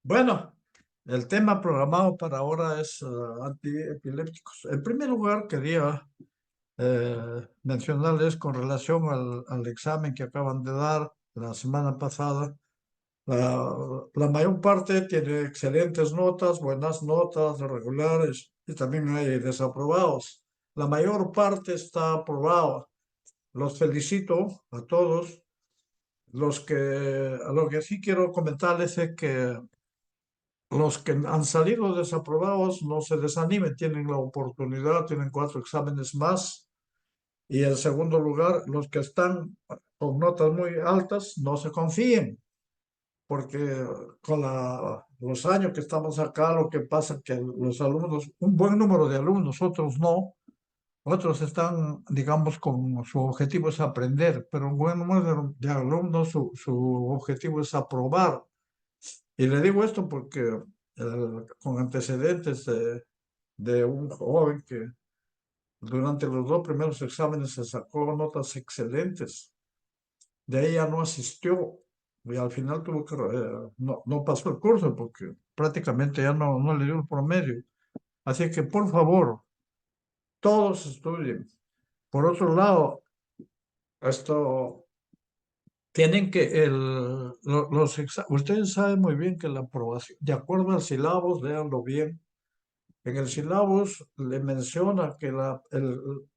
Bueno, el tema programado para ahora es antiepilépticos. En primer lugar, quería mencionarles con relación al examen que acaban de dar la semana pasada. La mayor parte tiene excelentes notas, buenas notas, regulares, y también hay desaprobados. La mayor parte está aprobada. Los felicito a todos. A lo que sí quiero comentarles es que los que han salido desaprobados no se desanimen, tienen la oportunidad, tienen 4 exámenes más. Y en segundo lugar, los que están con notas muy altas, no se confíen, porque con los años que estamos acá, lo que pasa es que los alumnos, un buen número de alumnos, otros no, otros están, digamos, con su objetivo es aprender, pero un buen número de alumnos, su objetivo es aprobar. Y le digo esto porque con antecedentes de un joven que durante los 2 primeros exámenes se sacó notas excelentes, de ahí ya no asistió y al final tuvo que, no pasó el curso porque prácticamente ya no le dio el promedio. Así que por favor, todos estudien. Por otro lado, esto tienen que, ustedes saben muy bien que la aprobación, de acuerdo al sílabus, léanlo bien. En el sílabus le menciona que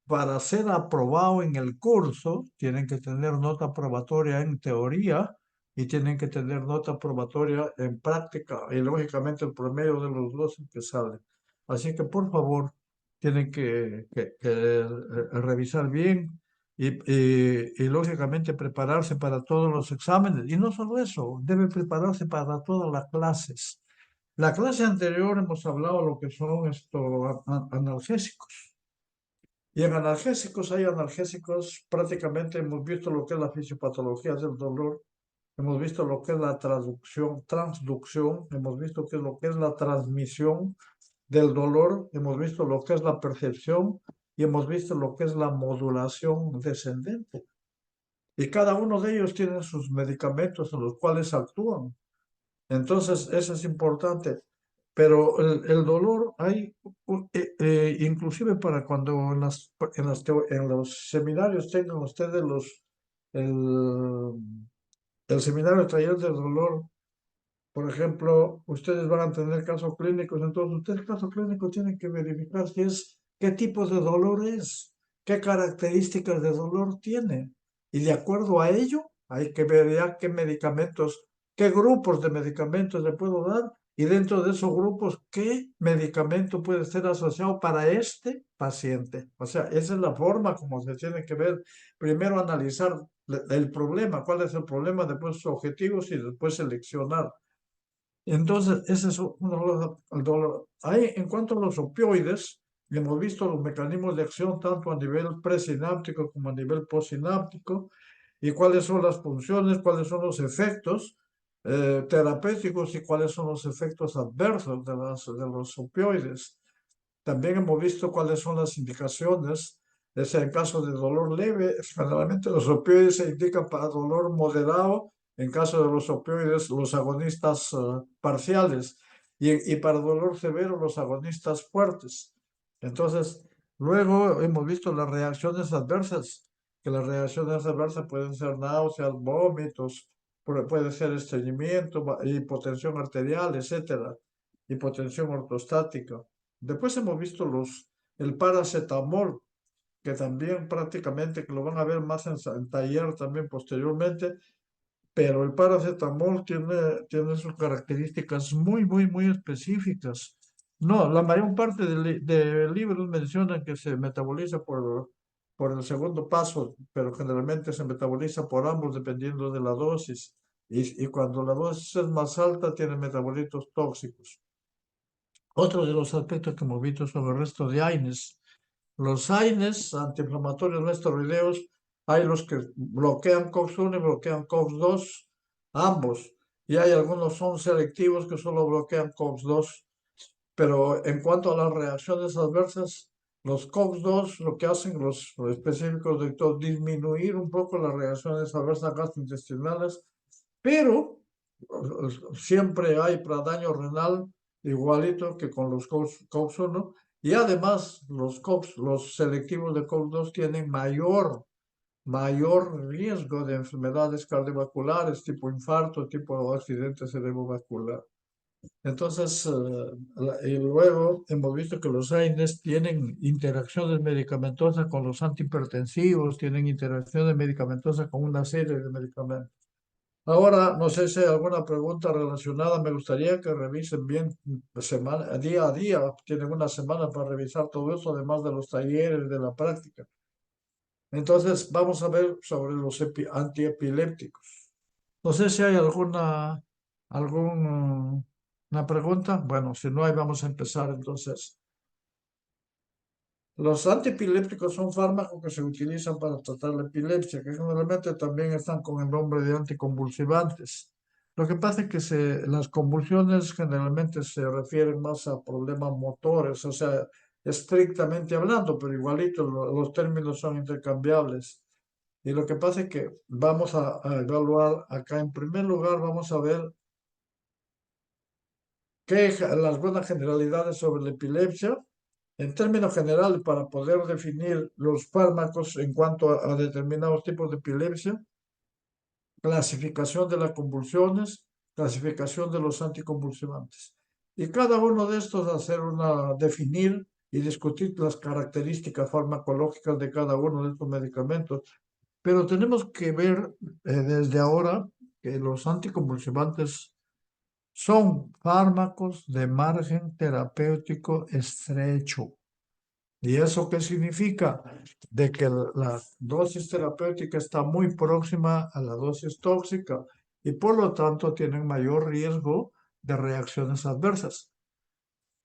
para ser aprobado en el curso tienen que tener nota probatoria en teoría y tienen que tener nota probatoria en práctica y lógicamente el promedio de los dos es que sale. Así que por favor tienen que revisar bien y lógicamente prepararse para todos los exámenes. Y no solo eso, debe prepararse para todas las clases. La clase anterior hemos hablado de lo que son estos analgésicos. Y en analgésicos hay analgésicos, prácticamente hemos visto lo que es la fisiopatología del dolor, hemos visto lo que es la transducción, hemos visto qué es lo que es la transmisión del dolor, hemos visto lo que es la percepción y hemos visto lo que es la modulación descendente. Y cada uno de ellos tiene sus medicamentos en los cuales actúan. Entonces, eso es importante. Pero el dolor hay, inclusive para cuando en los seminarios tengan ustedes el, el seminario de taller del dolor, por ejemplo, ustedes van a tener casos clínicos, entonces ustedes el caso clínico tienen que verificar si es, qué tipo de dolor es, qué características de dolor tiene. Y de acuerdo a ello, hay que ver ya qué medicamentos, qué grupos de medicamentos le puedo dar y dentro de esos grupos, qué medicamento puede ser asociado para este paciente. O sea, esa es la forma como se tiene que ver. Primero analizar el problema, cuál es el problema, después sus objetivos y después seleccionar. Entonces, ese es uno el dolor. Ahí, en cuanto a los opioides, hemos visto los mecanismos de acción tanto a nivel presináptico como a nivel postsináptico y cuáles son las funciones, cuáles son los efectos terapéuticos y cuáles son los efectos adversos de los opioides. También hemos visto cuáles son las indicaciones. Es en caso de dolor leve, generalmente los opioides se indican para dolor moderado, en caso de los opioides, los agonistas parciales, y para dolor severo, los agonistas fuertes. Entonces, luego hemos visto las reacciones adversas, que las reacciones adversas pueden ser náuseas, vómitos, puede ser estreñimiento, hipotensión arterial, etcétera, hipotensión ortostática. Después hemos visto el paracetamol, que también prácticamente, que lo van a ver más en taller también posteriormente, pero el paracetamol tiene sus características muy específicas. No, la mayor parte de libros mencionan que se metaboliza por el segundo paso, pero generalmente se metaboliza por ambos dependiendo de la dosis. Y cuando la dosis es más alta, tiene metabolitos tóxicos. Otro de los aspectos que hemos visto son el resto de AINES. Los AINES, antiinflamatorios no esteroideos, hay los que bloquean COX-1 y bloquean COX-2, ambos. Y hay algunos son selectivos que solo bloquean COX-2. Pero en cuanto a las reacciones adversas, los COX-2 lo que hacen los específicos de disminuir un poco las reacciones adversas gastrointestinales, pero siempre hay para daño renal igualito que con los COX-1 y además los COX, los selectivos de COX-2 tienen mayor riesgo de enfermedades cardiovasculares tipo infarto, tipo accidente cerebrovascular. Entonces, y luego hemos visto que los AINES tienen interacciones medicamentosas con los antihipertensivos, tienen interacciones medicamentosas con una serie de medicamentos. Ahora, no sé si hay alguna pregunta relacionada. Me gustaría que revisen bien semana, día a día. Tienen una semana para revisar todo eso, además de los talleres, de la práctica. Entonces, vamos a ver sobre los antiepilépticos. No sé si hay alguna pregunta. Bueno, si no hay, vamos a empezar entonces. Los antiepilépticos son fármacos que se utilizan para tratar la epilepsia, que generalmente también están con el nombre de anticonvulsivantes. Lo que pasa es que las convulsiones generalmente se refieren más a problemas motores, o sea, estrictamente hablando, pero igualito los términos son intercambiables. Y lo que pasa es que vamos a evaluar acá. En primer lugar, vamos a ver las buenas generalidades sobre la epilepsia. En términos generales, para poder definir los fármacos en cuanto a determinados tipos de epilepsia, clasificación de las convulsiones, clasificación de los anticonvulsivantes. Y cada uno de estos definir y discutir las características farmacológicas de cada uno de estos medicamentos. Pero tenemos que ver desde ahora que los anticonvulsivantes son fármacos de margen terapéutico estrecho. ¿Y eso qué significa? De que la dosis terapéutica está muy próxima a la dosis tóxica y por lo tanto tienen mayor riesgo de reacciones adversas.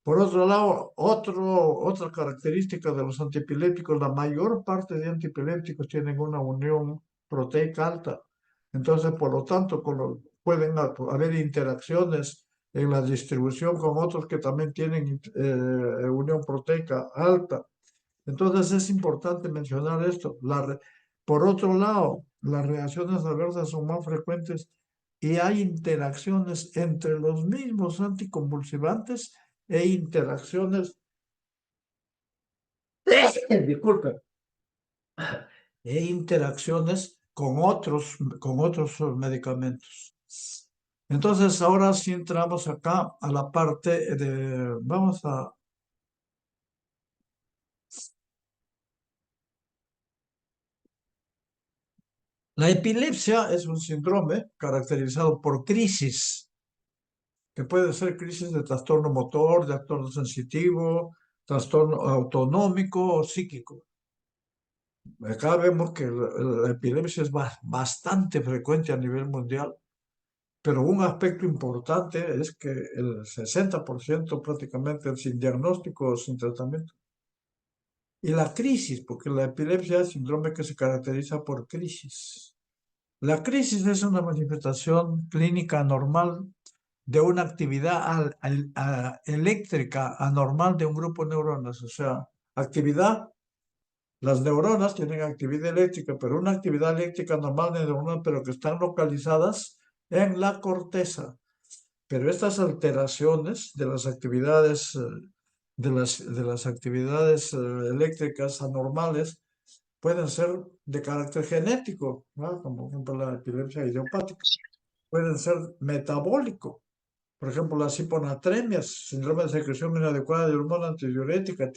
Por otro lado, otra característica de los antiepilépticos, la mayor parte de antiepilépticos tienen una unión proteica alta. Entonces, por lo tanto, pueden haber interacciones en la distribución con otros que también tienen unión proteica alta. Entonces, es importante mencionar esto. Por otro lado, las reacciones adversas son más frecuentes y hay interacciones entre los mismos anticonvulsivantes e interacciones, disculpe, e interacciones con otros medicamentos. Entonces, ahora sí entramos acá a la parte vamos a, la epilepsia es un síndrome caracterizado por crisis, que puede ser crisis de trastorno motor, de trastorno sensitivo, trastorno autonómico o psíquico. Acá vemos que la epilepsia es bastante frecuente a nivel mundial, pero un aspecto importante es que el 60% prácticamente es sin diagnóstico o sin tratamiento. Y la crisis, porque la epilepsia es un síndrome que se caracteriza por crisis. La crisis es una manifestación clínica normal de una actividad eléctrica anormal de un grupo de neuronas, o sea, actividad. Las neuronas tienen actividad eléctrica, pero una actividad eléctrica normal de neuronas, pero que están localizadas en la corteza. Pero estas alteraciones de las actividades, de las actividades eléctricas anormales pueden ser de carácter genético, ¿no? Como por ejemplo la epilepsia idiopática. Pueden ser metabólico. Por ejemplo, las hiponatremias, síndrome de secreción inadecuada de hormona antidiurética,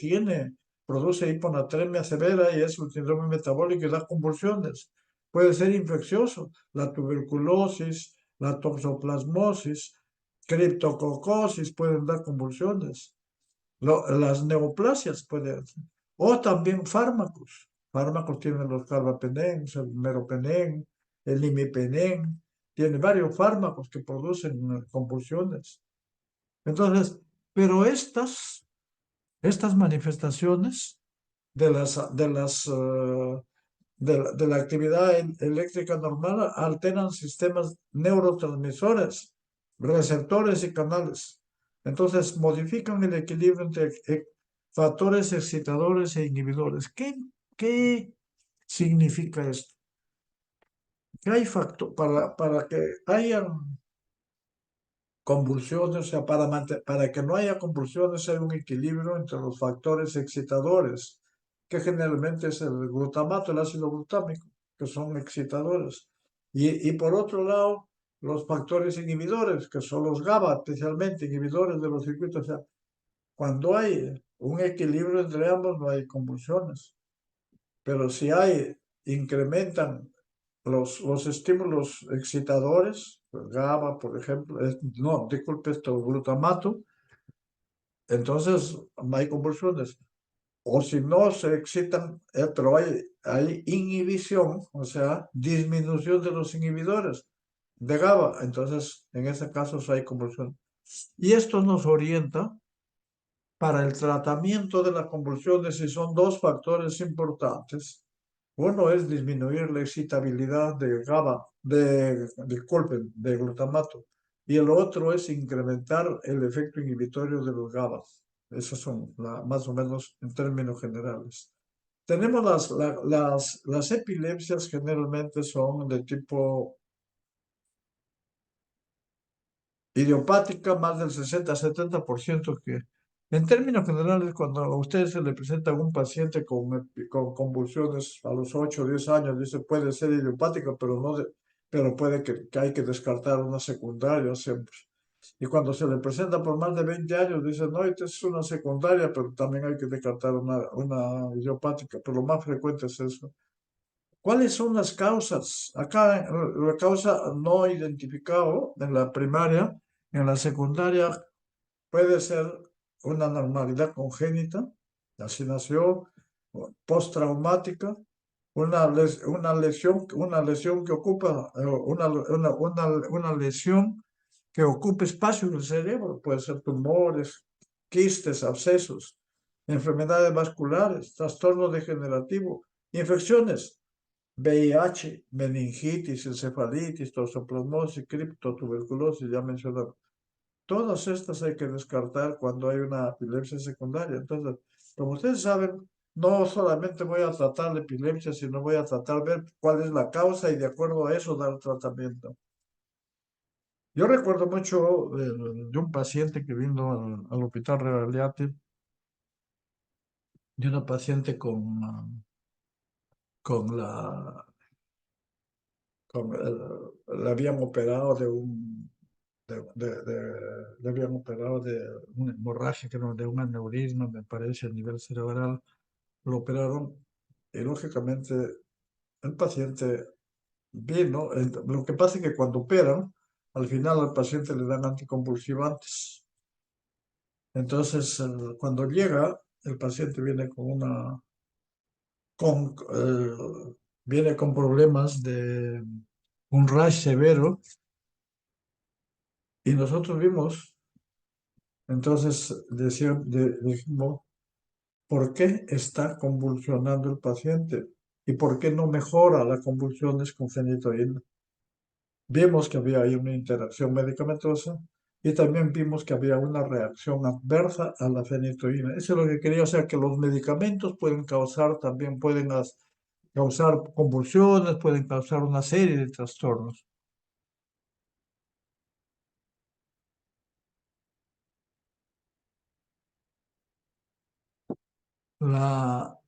produce hiponatremia severa y es un síndrome metabólico y da convulsiones. Puede ser infeccioso, la tuberculosis, la toxoplasmosis, criptococosis pueden dar convulsiones. Las neoplasias pueden, o también fármacos. Fármacos tienen los carbapenén, el meropenén, el imipenén, tiene varios fármacos que producen convulsiones. Entonces, pero estas manifestaciones de la actividad eléctrica normal alteran sistemas neurotransmisores, receptores y canales. Entonces, modifican el equilibrio entre factores excitadores e inhibidores. ¿Qué significa esto? Que hay factor para que haya convulsiones, o sea, para que no haya convulsiones hay un equilibrio entre los factores excitadores, que generalmente es el glutamato, el ácido glutámico, que son excitadores. Y por otro lado, los factores inhibidores, que son los GABA, especialmente inhibidores de los circuitos. O sea, cuando hay un equilibrio entre ambos, no hay convulsiones. Pero si hay, incrementan los estímulos excitadores, pues GABA, por ejemplo, no, disculpe esto, glutamato, entonces no hay convulsiones. O si no se excitan, pero hay inhibición, o sea, disminución de los inhibidores de GABA, entonces en ese caso sí hay convulsión. Y esto nos orienta para el tratamiento de las convulsiones y son dos factores importantes. Uno es disminuir la excitabilidad de GABA, disculpen, de glutamato, y el otro es incrementar el efecto inhibitorio de los GABA. Esos son más o menos en términos generales. Tenemos las epilepsias generalmente son de tipo idiopática, más del 60-70% que, en términos generales, cuando a usted se le presenta a un paciente con convulsiones a los 8 o 10 años, dice puede ser idiopática, pero, no pero puede que hay que descartar una secundaria siempre. Y cuando se le presenta por más de 20 años, dice, no, esta es una secundaria, pero también hay que descartar una idiopática, pero lo más frecuente es eso. ¿Cuáles son las causas? Acá la causa no identificado en la primaria, en la secundaria puede ser una normalidad congénita, así nació, postraumática, una lesión que ocupa, una lesión que ocupe espacio en el cerebro, puede ser tumores, quistes, abscesos, enfermedades vasculares, trastorno degenerativo, infecciones. VIH, meningitis, encefalitis, toxoplasmosis, criptotuberculosis, ya mencionaba. Todas estas hay que descartar cuando hay una epilepsia secundaria. Entonces, como ustedes saben, no solamente voy a tratar la epilepsia, sino voy a tratar de ver cuál es la causa y de acuerdo a eso dar tratamiento. Yo recuerdo mucho de un paciente que vino al Hospital Realiati, de una paciente con le habían operado le habían operado de una hemorragia, de un aneurisma, me parece, a nivel cerebral. Lo operaron y lógicamente el paciente vino. Lo que pasa es que cuando operan, al final al paciente le dan anticonvulsivantes. Entonces, cuando llega, el paciente viene con, viene con problemas de un rash severo y nosotros vimos, entonces dijimos, ¿por qué está convulsionando el paciente? ¿Y por qué no mejora las convulsiones con fenitoína? Vimos que había ahí una interacción medicamentosa y también vimos que había una reacción adversa a la fenitoína. Eso es lo que quería, o sea, que los medicamentos pueden causar, también pueden causar convulsiones, pueden causar una serie de trastornos. La,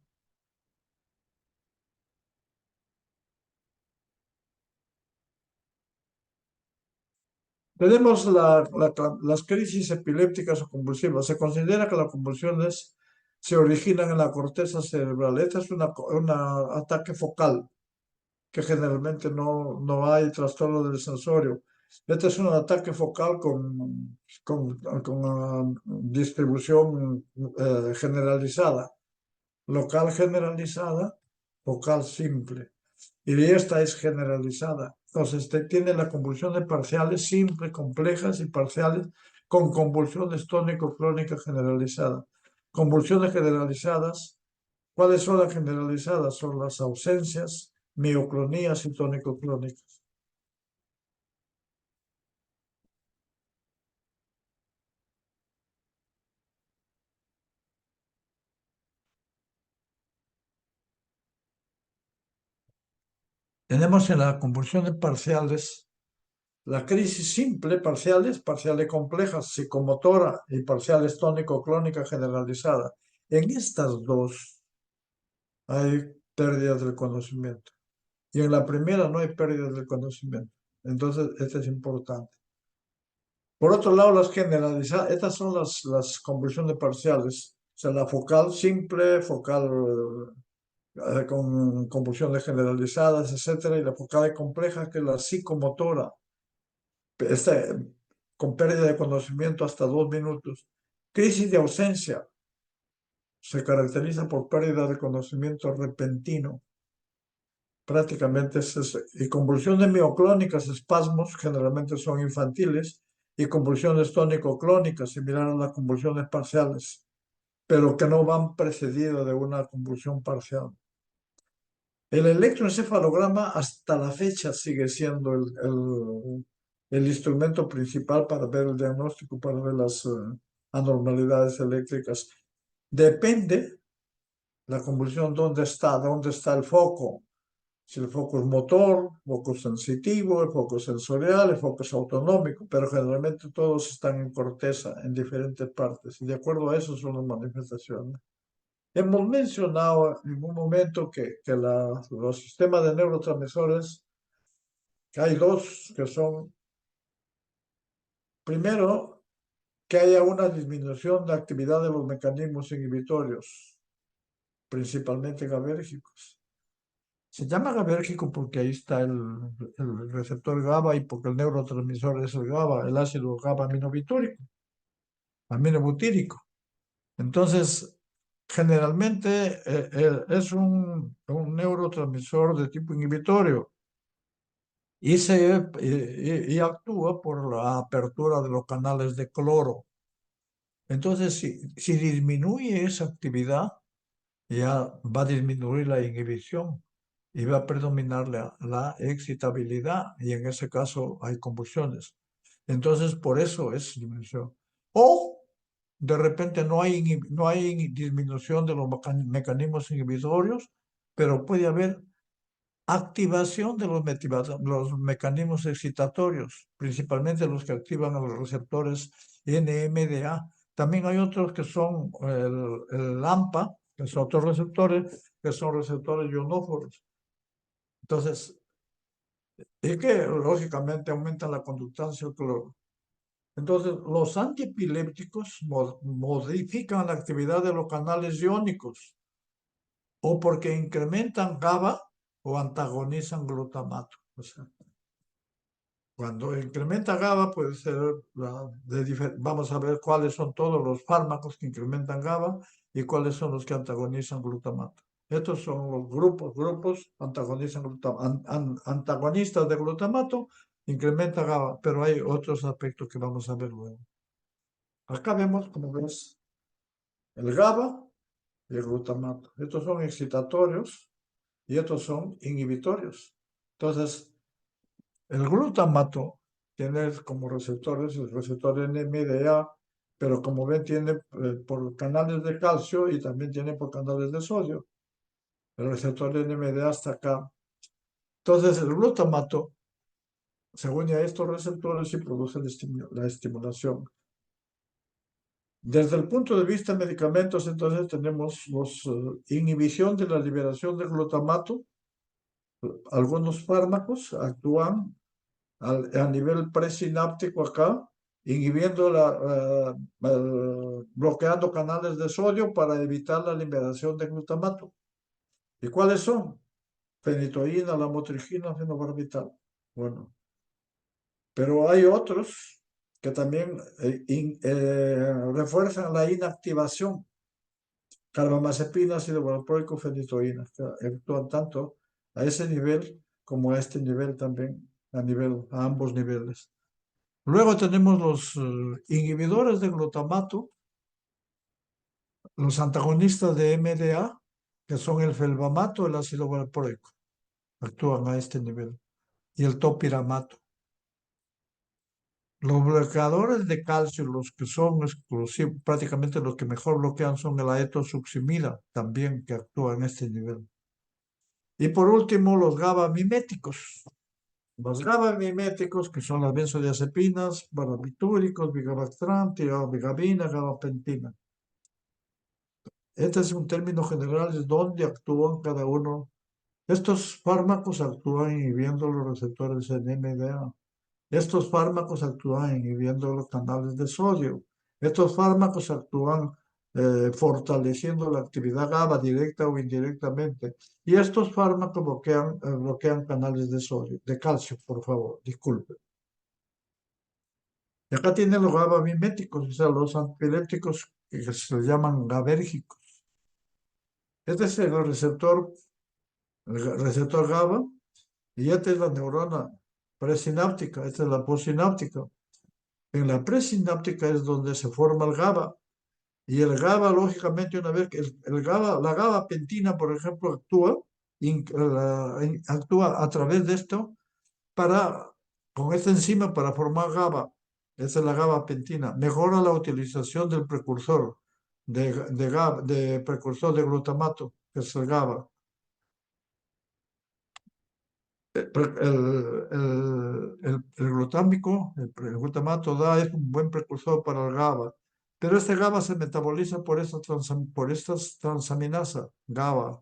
Tenemos las crisis epilépticas o convulsivas. Se considera que las convulsiones se originan en la corteza cerebral. Este es un ataque focal, que generalmente no hay trastorno del sensorio. Este es un ataque focal con distribución generalizada, local generalizada, focal simple. Y esta es generalizada. Entonces, tiene las convulsiones parciales simples, complejas y parciales con convulsiones tónico-clónicas generalizadas. Convulsiones generalizadas, ¿cuáles son las generalizadas? Son las ausencias, mioclonías y tónico-clónicas. Tenemos en las convulsiones parciales La crisis simple, parciales, parciales complejas, psicomotora y parciales tónico-clónica generalizada. En estas dos hay pérdidas del conocimiento. Y en la primera no hay pérdidas del conocimiento. Entonces, esto es importante. Por otro lado, las generalizadas, estas son las convulsiones parciales. O sea, la focal simple, focal con convulsiones generalizadas, etcétera, y la focal compleja, que es la psicomotora, este, con pérdida de conocimiento hasta 2 minutos. Crisis de ausencia se caracteriza por pérdida de conocimiento repentino. Prácticamente es eso. Y convulsiones mioclónicas, espasmos, generalmente son infantiles, y convulsiones tónico-clónicas, similar a las convulsiones parciales, pero que no van precedidas de una convulsión parcial. El electroencefalograma hasta la fecha sigue siendo el instrumento principal para ver el diagnóstico, para ver las anormalidades eléctricas. Depende la convulsión dónde está el foco. Si el foco es motor, foco sensitivo, el foco sensorial, el foco es autonómico, pero generalmente todos están en corteza, en diferentes partes, y de acuerdo a eso son las manifestaciones. Hemos mencionado en un momento que los sistemas de neurotransmisores, que hay dos que son, primero, que haya una disminución de actividad de los mecanismos inhibitorios, principalmente GABAérgicos. Se llama GABAérgico porque ahí está el receptor GABA y porque el neurotransmisor es el GABA, el ácido aminobutírico. Entonces, generalmente es un neurotransmisor de tipo inhibitorio y actúa por la apertura de los canales de cloro. Entonces, si disminuye esa actividad, ya va a disminuir la inhibición y va a predominar la excitabilidad, y en ese caso hay convulsiones. Entonces, por eso es disminución. O de repente no hay disminución de los mecanismos inhibitorios, pero puede haber activación de los mecanismos excitatorios, principalmente los que activan a los receptores NMDA. También hay otros que son el AMPA, que son otros receptores, que son receptores ionóforos. Entonces, y que lógicamente aumentan la conductancia al cloro. Entonces, los antiepilépticos modifican la actividad de los canales iónicos o porque incrementan GABA o antagonizan glutamato. O sea, cuando incrementa GABA puede ser, vamos a ver cuáles son todos los fármacos que incrementan GABA y cuáles son los que antagonizan glutamato. Estos son los grupos antagonizan antagonistas de glutamato, incrementa GABA, pero hay otros aspectos que vamos a ver luego. Acá vemos, como ves, el GABA y el glutamato. Estos son excitatorios y estos son inhibitorios. Entonces, el glutamato tiene como receptores el receptor NMDA, pero como ven tiene por canales de calcio y también tiene por canales de sodio. El receptor NMDA está acá. Entonces, el glutamato se une a estos receptores y produce la estimulación. Desde el punto de vista de medicamentos, entonces tenemos inhibición de la liberación de glutamato. Algunos fármacos actúan a nivel presináptico acá, inhibiendo bloqueando canales de sodio para evitar la liberación de glutamato. ¿Y cuáles son? Fenitoína, lamotrigina, fenobarbital. Bueno, pero hay otros que también refuerzan la inactivación. Carbamazepina, ácido valproico, fenitoína, que actúan tanto a ese nivel como a este nivel también, a ambos niveles. Luego tenemos los inhibidores de glutamato, los antagonistas de MDA, que son el felbamato, el ácido valproico, actúan a este nivel, y el topiramato. Los bloqueadores de calcio, los que son exclusivos, prácticamente los que mejor bloquean son el aetosuximida, también que actúa en este nivel. Y por último, los GABA miméticos. Los GABA-miméticos, que son las benzodiazepinas, barbitúricos, vigabactran, tirabigabina, gabapentina. Este es un término general de dónde actúan cada uno. Estos fármacos actúan inhibiendo los receptores NMDA. Estos fármacos actúan inhibiendo los canales de sodio. Estos fármacos actúan fortaleciendo la actividad GABA directa o indirectamente. Y estos fármacos bloquean canales de sodio, de calcio, por favor, disculpe. Y acá tienen los GABA miméticos, o sea, los antiepilépticos que se llaman GABérgicos. Este es el receptor GABA, y esta es la neurona presináptica, esta es la postsináptica. En la presináptica es donde se forma el GABA. Y el GABA, lógicamente, una vez que el GABA, la GABApentina, por ejemplo, actúa a través de esto con esta enzima para formar GABA. Esa es la GABApentina. Mejora la utilización del precursor de precursor de glutamato, que es el GABA. El glutámico, el glutamato es un buen precursor para el GABA, pero este GABA se metaboliza por estas transaminasa GABA.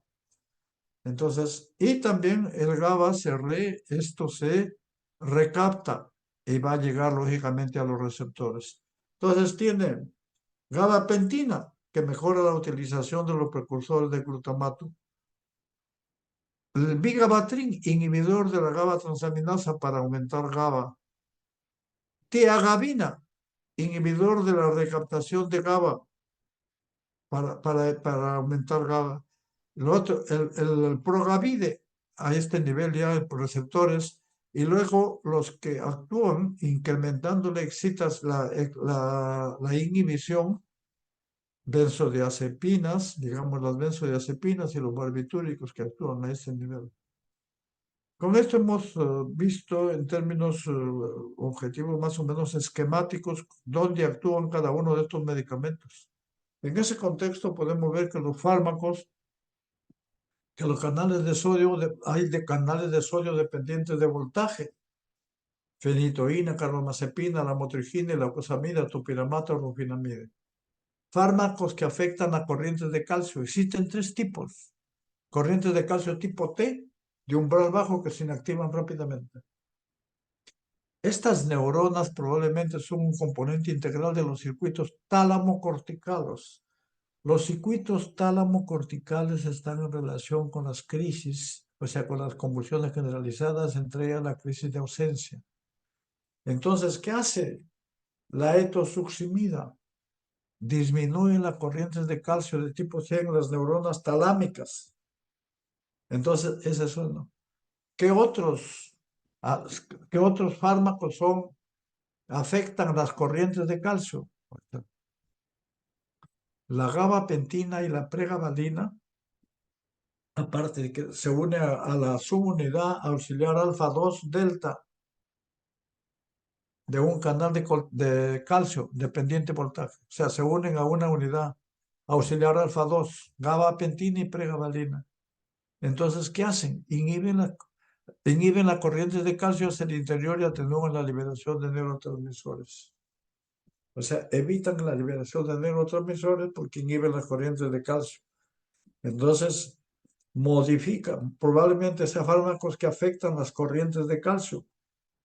Entonces, y también el GABA esto se recapta y va a llegar lógicamente a los receptores. Entonces tiene GABApentina, que mejora la utilización de los precursores de glutamato. El bigabatrin, inhibidor de la GABA transaminasa para aumentar GABA. Tiagabina, inhibidor de la recaptación de GABA para aumentar GABA. Lo otro, el Progavide, a este nivel ya de receptores, y luego los que actúan incrementando la inhibición, benzodiazepinas, digamos las benzodiazepinas y los barbitúricos que actúan a ese nivel. Con esto hemos visto en términos objetivos más o menos esquemáticos dónde actúan cada uno de estos medicamentos. En ese contexto podemos ver que los fármacos, que los canales de sodio, hay de canales de sodio dependientes de voltaje, fenitoína, carbamazepina, lamotrigina, leucosamida, topiramato, rufinamide. Fármacos que afectan a corrientes de calcio. Existen tres tipos. Corrientes de calcio tipo T, de umbral bajo, que se inactivan rápidamente. Estas neuronas probablemente son un componente integral de los circuitos tálamo-corticales. Los circuitos tálamo-corticales están en relación con las crisis, o sea, con las convulsiones generalizadas, entre ellas la crisis de ausencia. Entonces, ¿qué hace la etosuximida? Disminuye las corrientes de calcio de tipo C en las neuronas talámicas. Entonces, ese es uno. ¿Qué otros, qué otros fármacos afectan las corrientes de calcio? La gabapentina y la pregabalina, aparte de que se une a la subunidad auxiliar alfa 2 delta de un canal de calcio dependiente voltaje. O sea, se unen a una unidad auxiliar alfa 2, gabapentina y pregabalina. Entonces, ¿qué hacen? Inhiben la corriente de calcio hacia el interior y atenúan la liberación de neurotransmisores. O sea, evitan la liberación de neurotransmisores porque inhiben las corrientes de calcio. Entonces, probablemente sean fármacos que afectan las corrientes de calcio,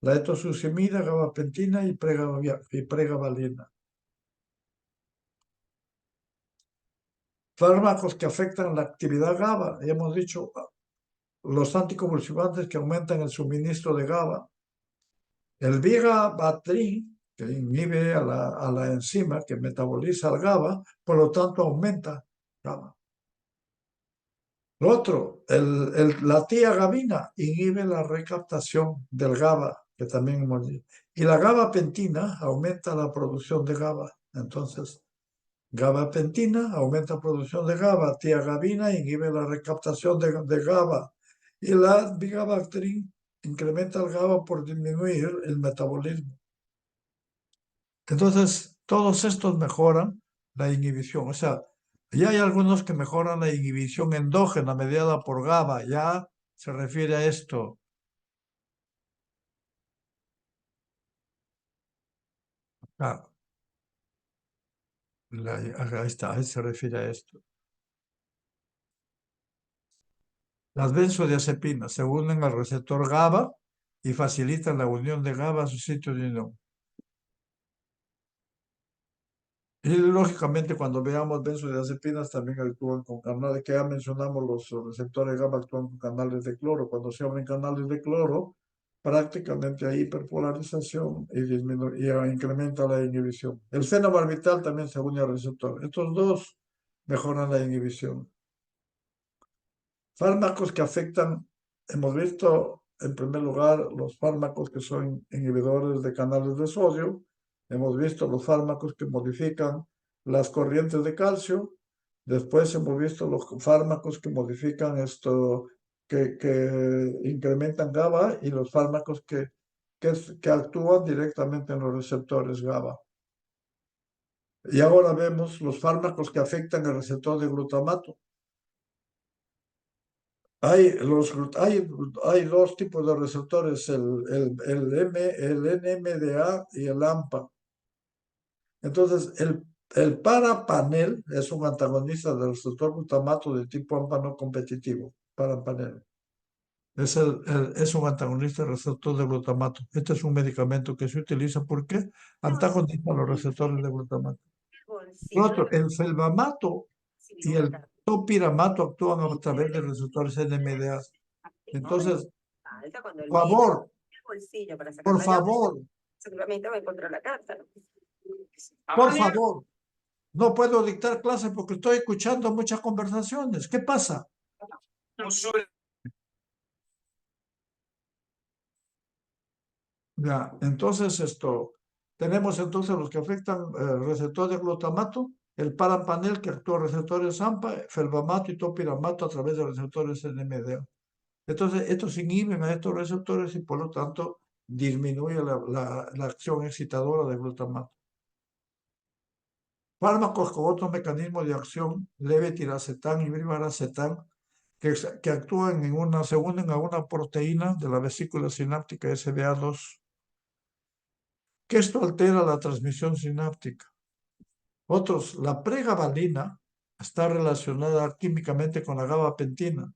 la etosuximida, gabapentina y pregabalina. Fármacos que afectan la actividad GABA, hemos dicho, los anticonvulsivantes que aumentan el suministro de GABA. El vigabatrin, que inhibe a la enzima que metaboliza el GABA, por lo tanto aumenta GABA. Lo otro, la tiagabina inhibe la recaptación del GABA, que también hemos dicho. Y la gabapentina aumenta la producción de GABA. Entonces, gabapentina aumenta la producción de GABA, tiagabina inhibe la recaptación de GABA. Y la vigabatrin incrementa el GABA por disminuir el metabolismo. Entonces, todos estos mejoran la inhibición. O sea, ya hay algunos que mejoran la inhibición endógena mediada por GABA. Ya se refiere a esto. Ah, ahí está, ahí se refiere a esto. Las benzodiazepinas se unen al receptor GABA y facilitan la unión de GABA a su sitio de unión. Y lógicamente cuando veamos benzodiazepinas también actúan con canales, que ya mencionamos, los receptores GABA actúan con canales de cloro. Cuando se abren canales de cloro, prácticamente hay hiperpolarización y incrementa la inhibición. El fenobarbital también se une al receptor. Estos dos mejoran la inhibición. Fármacos que afectan, hemos visto en primer lugar los fármacos que son inhibidores de canales de sodio, hemos visto los fármacos que modifican las corrientes de calcio, después hemos visto los fármacos que modifican esto, que incrementan GABA y los fármacos que actúan directamente en los receptores GABA. Y ahora vemos los fármacos que afectan el receptor de glutamato. Hay dos tipos de receptores, el NMDA y el AMPA. Entonces, el parapanel es un antagonista del receptor glutamato de tipo AMPA no competitivo, parapanel. Es un antagonista del receptor de glutamato. Este es un medicamento que se utiliza porque antagoniza los receptores de glutamato. Por otro, el felbamato y el topiramato actúan a través de receptores NMDA. Entonces, favor, por favor, por favor, no puedo dictar clases porque estoy escuchando muchas conversaciones. ¿Qué pasa? Ya, entonces tenemos entonces los que afectan el receptor de glutamato, el parapanel que actúa en receptores AMPA, felbamato y topiramato a través de receptores NMDA. Entonces, estos inhiben a estos receptores y por lo tanto disminuye la acción excitadora del glutamato. Fármacos con otros mecanismos de acción, levetiracetam y brivaracetam, que actúan se unen a una proteína de la vesícula sináptica SBA2, que esto altera la transmisión sináptica. Otros, la pregabalina está relacionada químicamente con la gabapentina,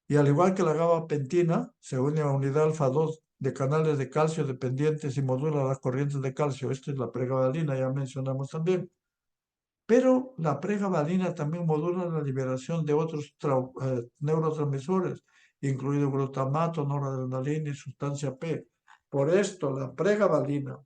y al igual que la gabapentina, se une a la unidad alfa-2 de canales de calcio dependientes y modula las corrientes de calcio. Esta es la pregabalina, ya mencionamos también. Pero la pregabalina también modula la liberación de otros neurotransmisores, incluido glutamato, noradrenalina y sustancia P. Por esto, la pregabalina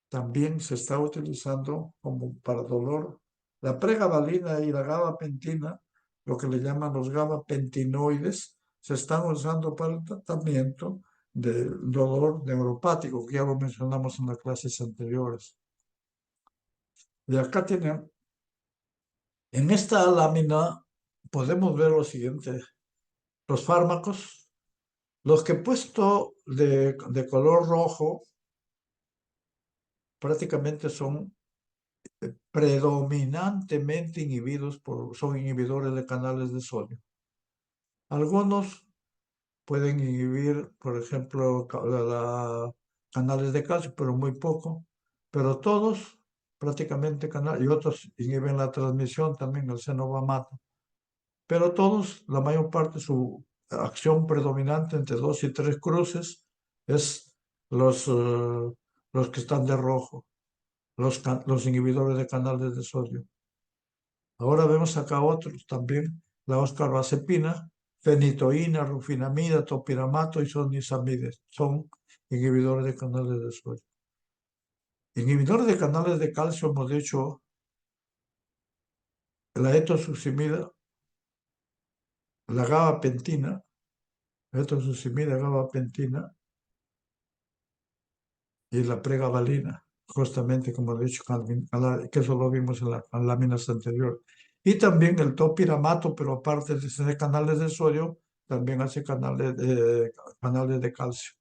también se está utilizando como para dolor. La pregabalina y la gabapentina, lo que le llaman los gabapentinoides, se están usando para el tratamiento del dolor neuropático, que ya lo mencionamos en las clases anteriores. Y acá tienen, en esta lámina podemos ver lo siguiente. Los fármacos, los que he puesto de color rojo, prácticamente son predominantemente son inhibidores de canales de sodio. Algunos pueden inhibir, por ejemplo, canales de calcio, pero muy poco. Pero todos, prácticamente, y otros inhiben la transmisión también, el cenobamato. Pero todos, la mayor parte, su acción predominante entre 2 y 3 cruces es los que están de rojo, los inhibidores de canales de sodio. Ahora vemos acá otros también, la oscarbazepina, fenitoína, rufinamida, topiramato y sonizamides. Son inhibidores de canales de sodio. Inhibidores de canales de calcio hemos dicho la etosuximida, la gabapentina, etosuximida, gabapentina y la pregabalina, justamente como he dicho, que eso lo vimos en las láminas anteriores. Y también el topiramato, pero aparte de tener canales de sodio, también hace canales de calcio.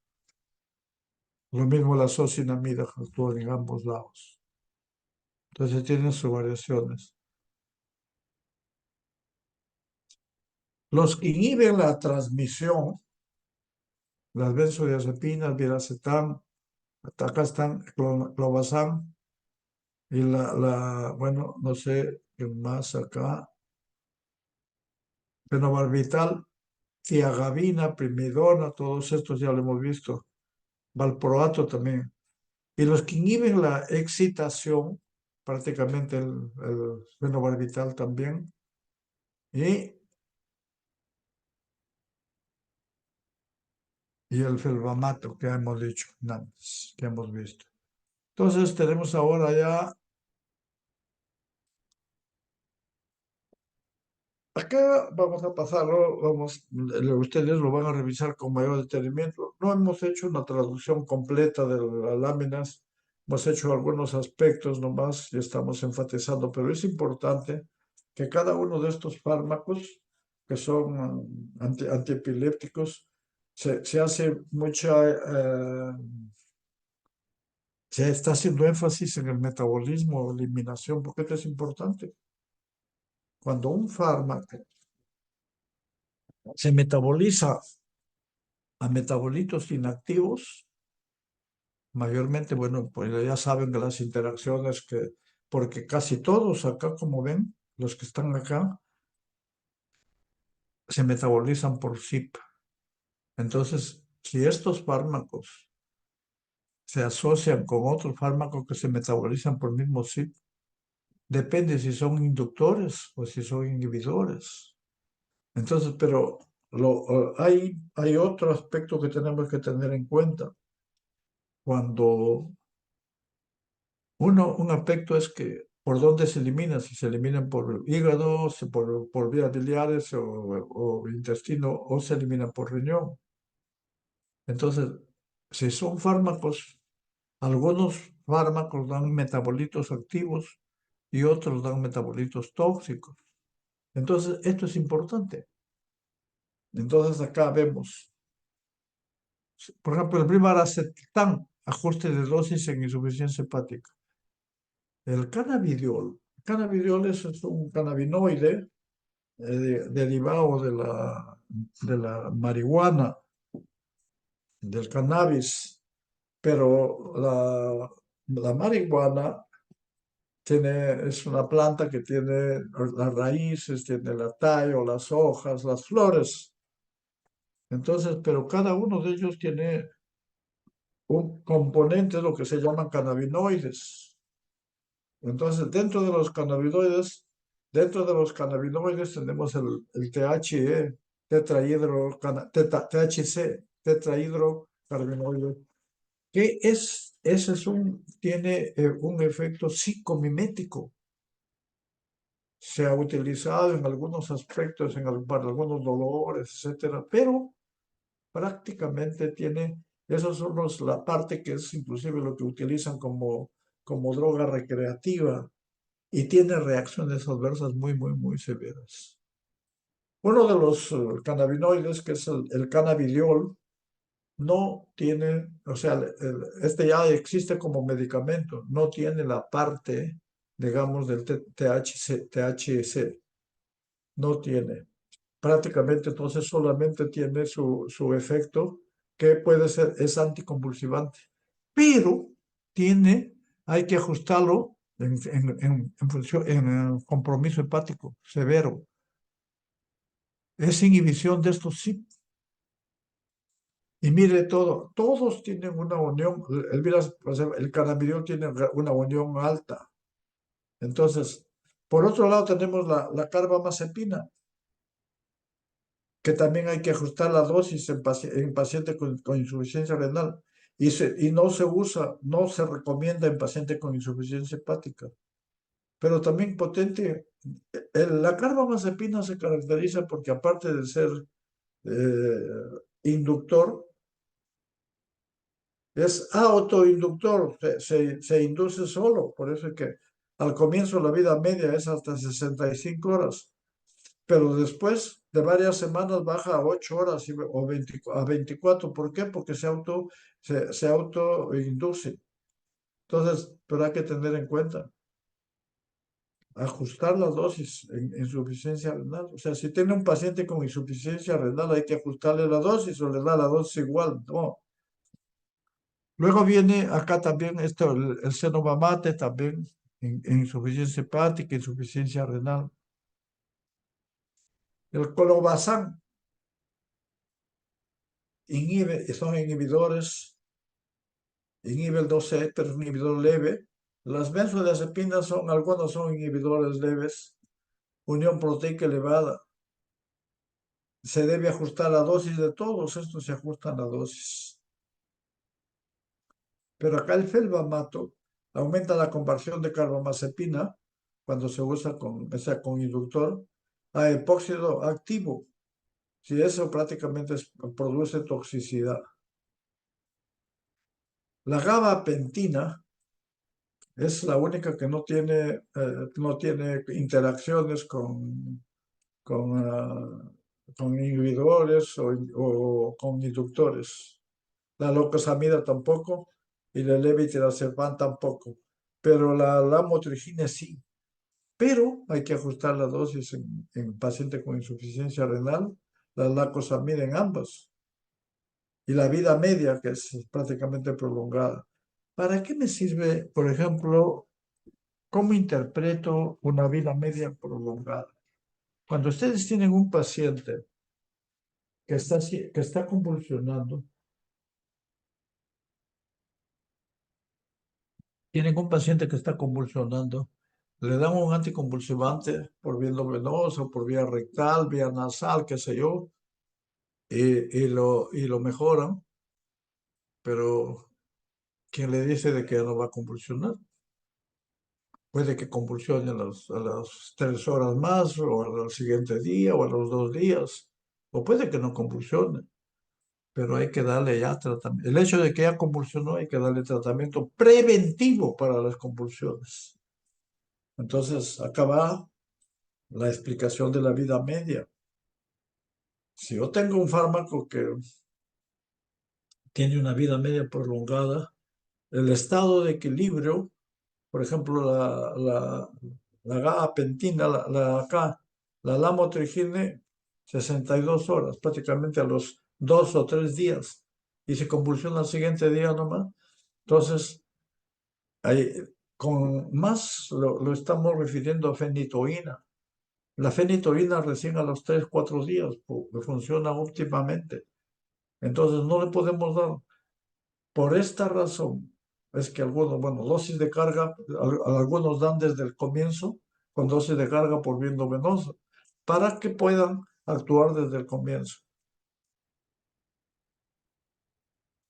Lo mismo la socinamida actúa en ambos lados. Entonces tienen sus variaciones. Los que inhiben la transmisión, las benzodiazepinas, viracetam, acá están clobazam, Y bueno, no sé qué más acá, fenobarbital, tiagabina, primidona, todos estos ya lo hemos visto, valproato también. Y los que inhiben la excitación, prácticamente el fenobarbital también, y, y el felvamato que hemos dicho antes, que hemos visto. Entonces tenemos ahora ya, acá vamos a pasarlo, ustedes lo van a revisar con mayor detenimiento. No hemos hecho una traducción completa de las láminas, hemos hecho algunos aspectos nomás y estamos enfatizando, pero es importante que cada uno de estos fármacos que son antiepilépticos, se hace se está haciendo énfasis en el metabolismo o eliminación, porque esto es importante. Cuando un fármaco se metaboliza a metabolitos inactivos, mayormente, bueno, pues ya saben de las interacciones porque casi todos acá, como ven, los que están acá, se metabolizan por CYP. Entonces, si estos fármacos se asocian con otros fármacos que se metabolizan por el mismo CYP, depende si son inductores o si son inhibidores. Entonces, pero hay otro aspecto que tenemos que tener en cuenta. Cuando un aspecto es que por dónde se elimina, si se eliminan por hígado, si por vías biliares o intestino, o se elimina por riñón. Entonces, si son fármacos, algunos fármacos dan metabolitos activos y otros dan metabolitos tóxicos. Entonces, esto es importante. Entonces, acá vemos, por ejemplo, el brivaracetam, ajuste de dosis en insuficiencia hepática. El cannabidiol es un cannabinoide derivado de la marihuana, del cannabis, pero la marihuana es una planta que tiene las raíces, tiene el tallo, las hojas, las flores. Entonces, pero cada uno de ellos tiene un componente, lo que se llaman cannabinoides. Entonces, dentro de los cannabinoides tenemos el THC, tetrahidrocannabinoide, ese tiene un efecto psicomimético. Se ha utilizado en algunos aspectos, para algunos dolores, etcétera, pero prácticamente esos son la parte que es inclusive lo que utilizan como droga recreativa y tiene reacciones adversas muy, muy, muy severas. Uno de los cannabinoides, que es el cannabidiol, no tiene, o sea, este ya existe como medicamento, no tiene la parte, digamos, del THC, no tiene. Prácticamente entonces solamente tiene su efecto que es anticonvulsivante, pero hay que ajustarlo en el compromiso hepático severo. Es inhibición de estos sí. Y mire todos tienen una unión, el cannabidiol tiene una unión alta. Entonces, por otro lado tenemos la carbamazepina, que también hay que ajustar la dosis en paciente con insuficiencia renal y no se recomienda en paciente con insuficiencia hepática. Pero también potente, la carbamazepina se caracteriza porque aparte de ser inductor, es autoinductor, se induce solo, por eso es que al comienzo la vida media es hasta 65 horas, pero después de varias semanas baja a 8 horas o 24. ¿Por qué? Porque se autoinduce. Entonces, pero hay que tener en cuenta, ajustar la dosis en insuficiencia renal. O sea, si tiene un paciente con insuficiencia renal, hay que ajustarle la dosis o le da la dosis igual. No. Luego viene acá también el senomamate también, insuficiencia hepática, insuficiencia renal. El clobazam son inhibidores, inhibe el 12, pero es un inhibidor leve. Las benzodiazepinas algunos son inhibidores leves. Unión proteica elevada. Se debe ajustar la dosis de todos, estos se ajustan la dosis. Pero acá el felbamato aumenta la conversión de carbamazepina cuando se usa con inductor a epóxido activo. Si eso prácticamente produce toxicidad. La gabapentina es la única que no tiene interacciones con inhibidores o con inductores. La locosamida tampoco y la levetiracetam tampoco. Pero la lamotrigina sí. Pero hay que ajustar la dosis en paciente con insuficiencia renal, la lacosamida en ambas. Y la vida media, que es prácticamente prolongada. ¿Para qué me sirve, por ejemplo, cómo interpreto una vida media prolongada? Cuando ustedes tienen un paciente que está convulsionando, tienen un paciente que está convulsionando, le dan un anticonvulsivante por vía venosa, por vía rectal, vía nasal, qué sé yo, y lo mejoran, pero ¿quién le dice de que ya no va a convulsionar? Puede que convulsione a las 3 horas más, o al siguiente día, o a los 2 días, o puede que no convulsione, pero hay que darle ya tratamiento. El hecho de que ya convulsionó, hay que darle tratamiento preventivo para las convulsiones. Entonces, acá va la explicación de la vida media. Si yo tengo un fármaco que tiene una vida media prolongada, el estado de equilibrio, por ejemplo, la gabapentina, la lamotrigine, 62 horas, prácticamente a los 2 o 3 días, y se convulsiona al siguiente día nomás. Entonces, ahí, con más lo estamos refiriendo a fenitoína. La fenitoína recién a los 3, 4 días funciona óptimamente. Entonces no le podemos dar. Por esta razón es que algunos, bueno, dosis de carga, algunos dan desde el comienzo con dosis de carga por vía venosa para que puedan actuar desde el comienzo.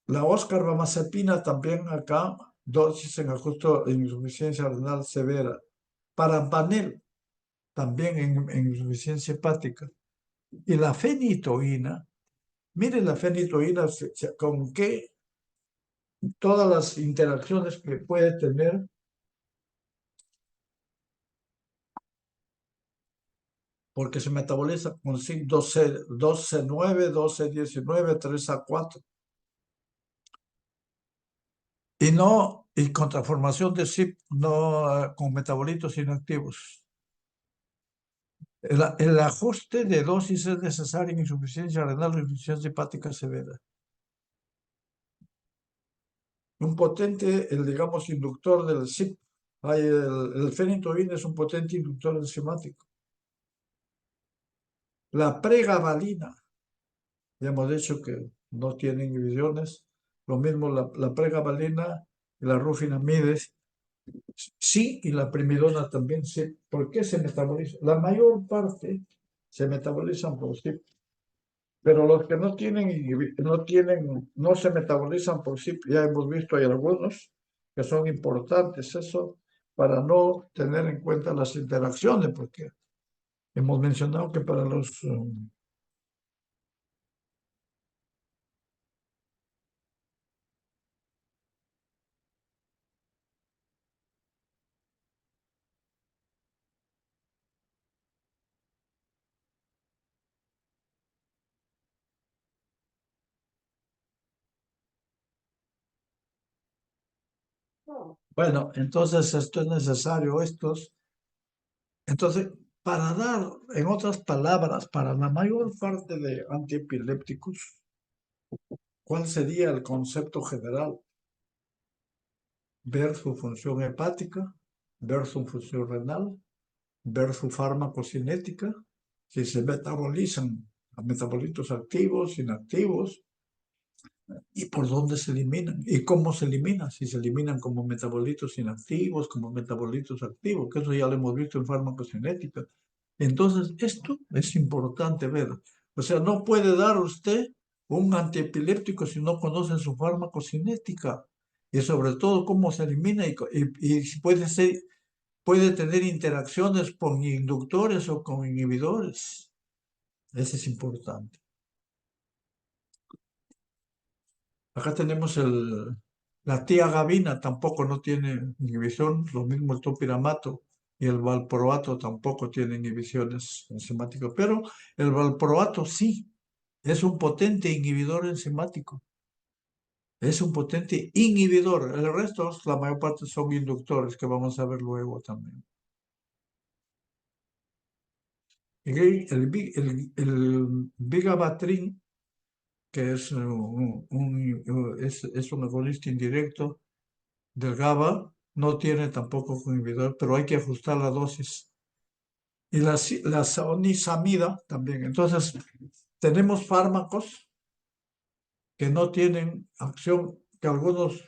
La oscarbamazepina también acá, dosis en ajuste en insuficiencia renal severa. Parampanel también en insuficiencia hepática. Y la fenitoína, miren la fenitoína con qué todas las interacciones que puede tener, porque se metaboliza con zinc 12, 19, 3A4. Y no, y con transformación de CYP, no con metabolitos inactivos. El ajuste de dosis es necesario en insuficiencia renal o insuficiencia hepática severa. Un potente, digamos, inductor del CYP. El fenitoína es un potente inductor enzimático. La pregabalina, ya hemos dicho que no tiene inhibiciones. Lo mismo la pregabalina y la rufinamides, sí, y la primidona también sí. ¿Por qué se metaboliza? La mayor parte se metabolizan por sí, pero los que no se metabolizan por sí, ya hemos visto, hay algunos que son importantes, eso, para no tener en cuenta las interacciones, porque hemos mencionado que para los bueno, entonces esto es necesario, entonces, para dar, en otras palabras, para la mayor parte de antiepilépticos, ¿cuál sería el concepto general? Ver su función hepática, ver su función renal, ver su farmacocinética, si se metabolizan a metabolitos activos, inactivos, y por dónde se eliminan, y cómo se eliminan, si se eliminan como metabolitos inactivos, como metabolitos activos, que eso ya lo hemos visto en farmacocinética. Entonces, esto es importante ver. O sea, no puede dar usted un antiepiléptico si no conoce su farmacocinética y sobre todo cómo se elimina y si puede ser, puede tener interacciones con inductores o con inhibidores. Eso es importante. Acá tenemos la tiagabina, tampoco no tiene inhibición, lo mismo el topiramato y el valproato tampoco tiene inhibiciones enzimáticas, pero el valproato sí, es un potente inhibidor enzimático, es un potente inhibidor. El resto, la mayor parte son inductores, que vamos a ver luego también. El vigabatrin, que es es un agonista indirecto del GABA, no tiene tampoco inhibidor, pero hay que ajustar la dosis. Y la sonisamida también. Entonces, tenemos fármacos que no tienen acción, que algunos,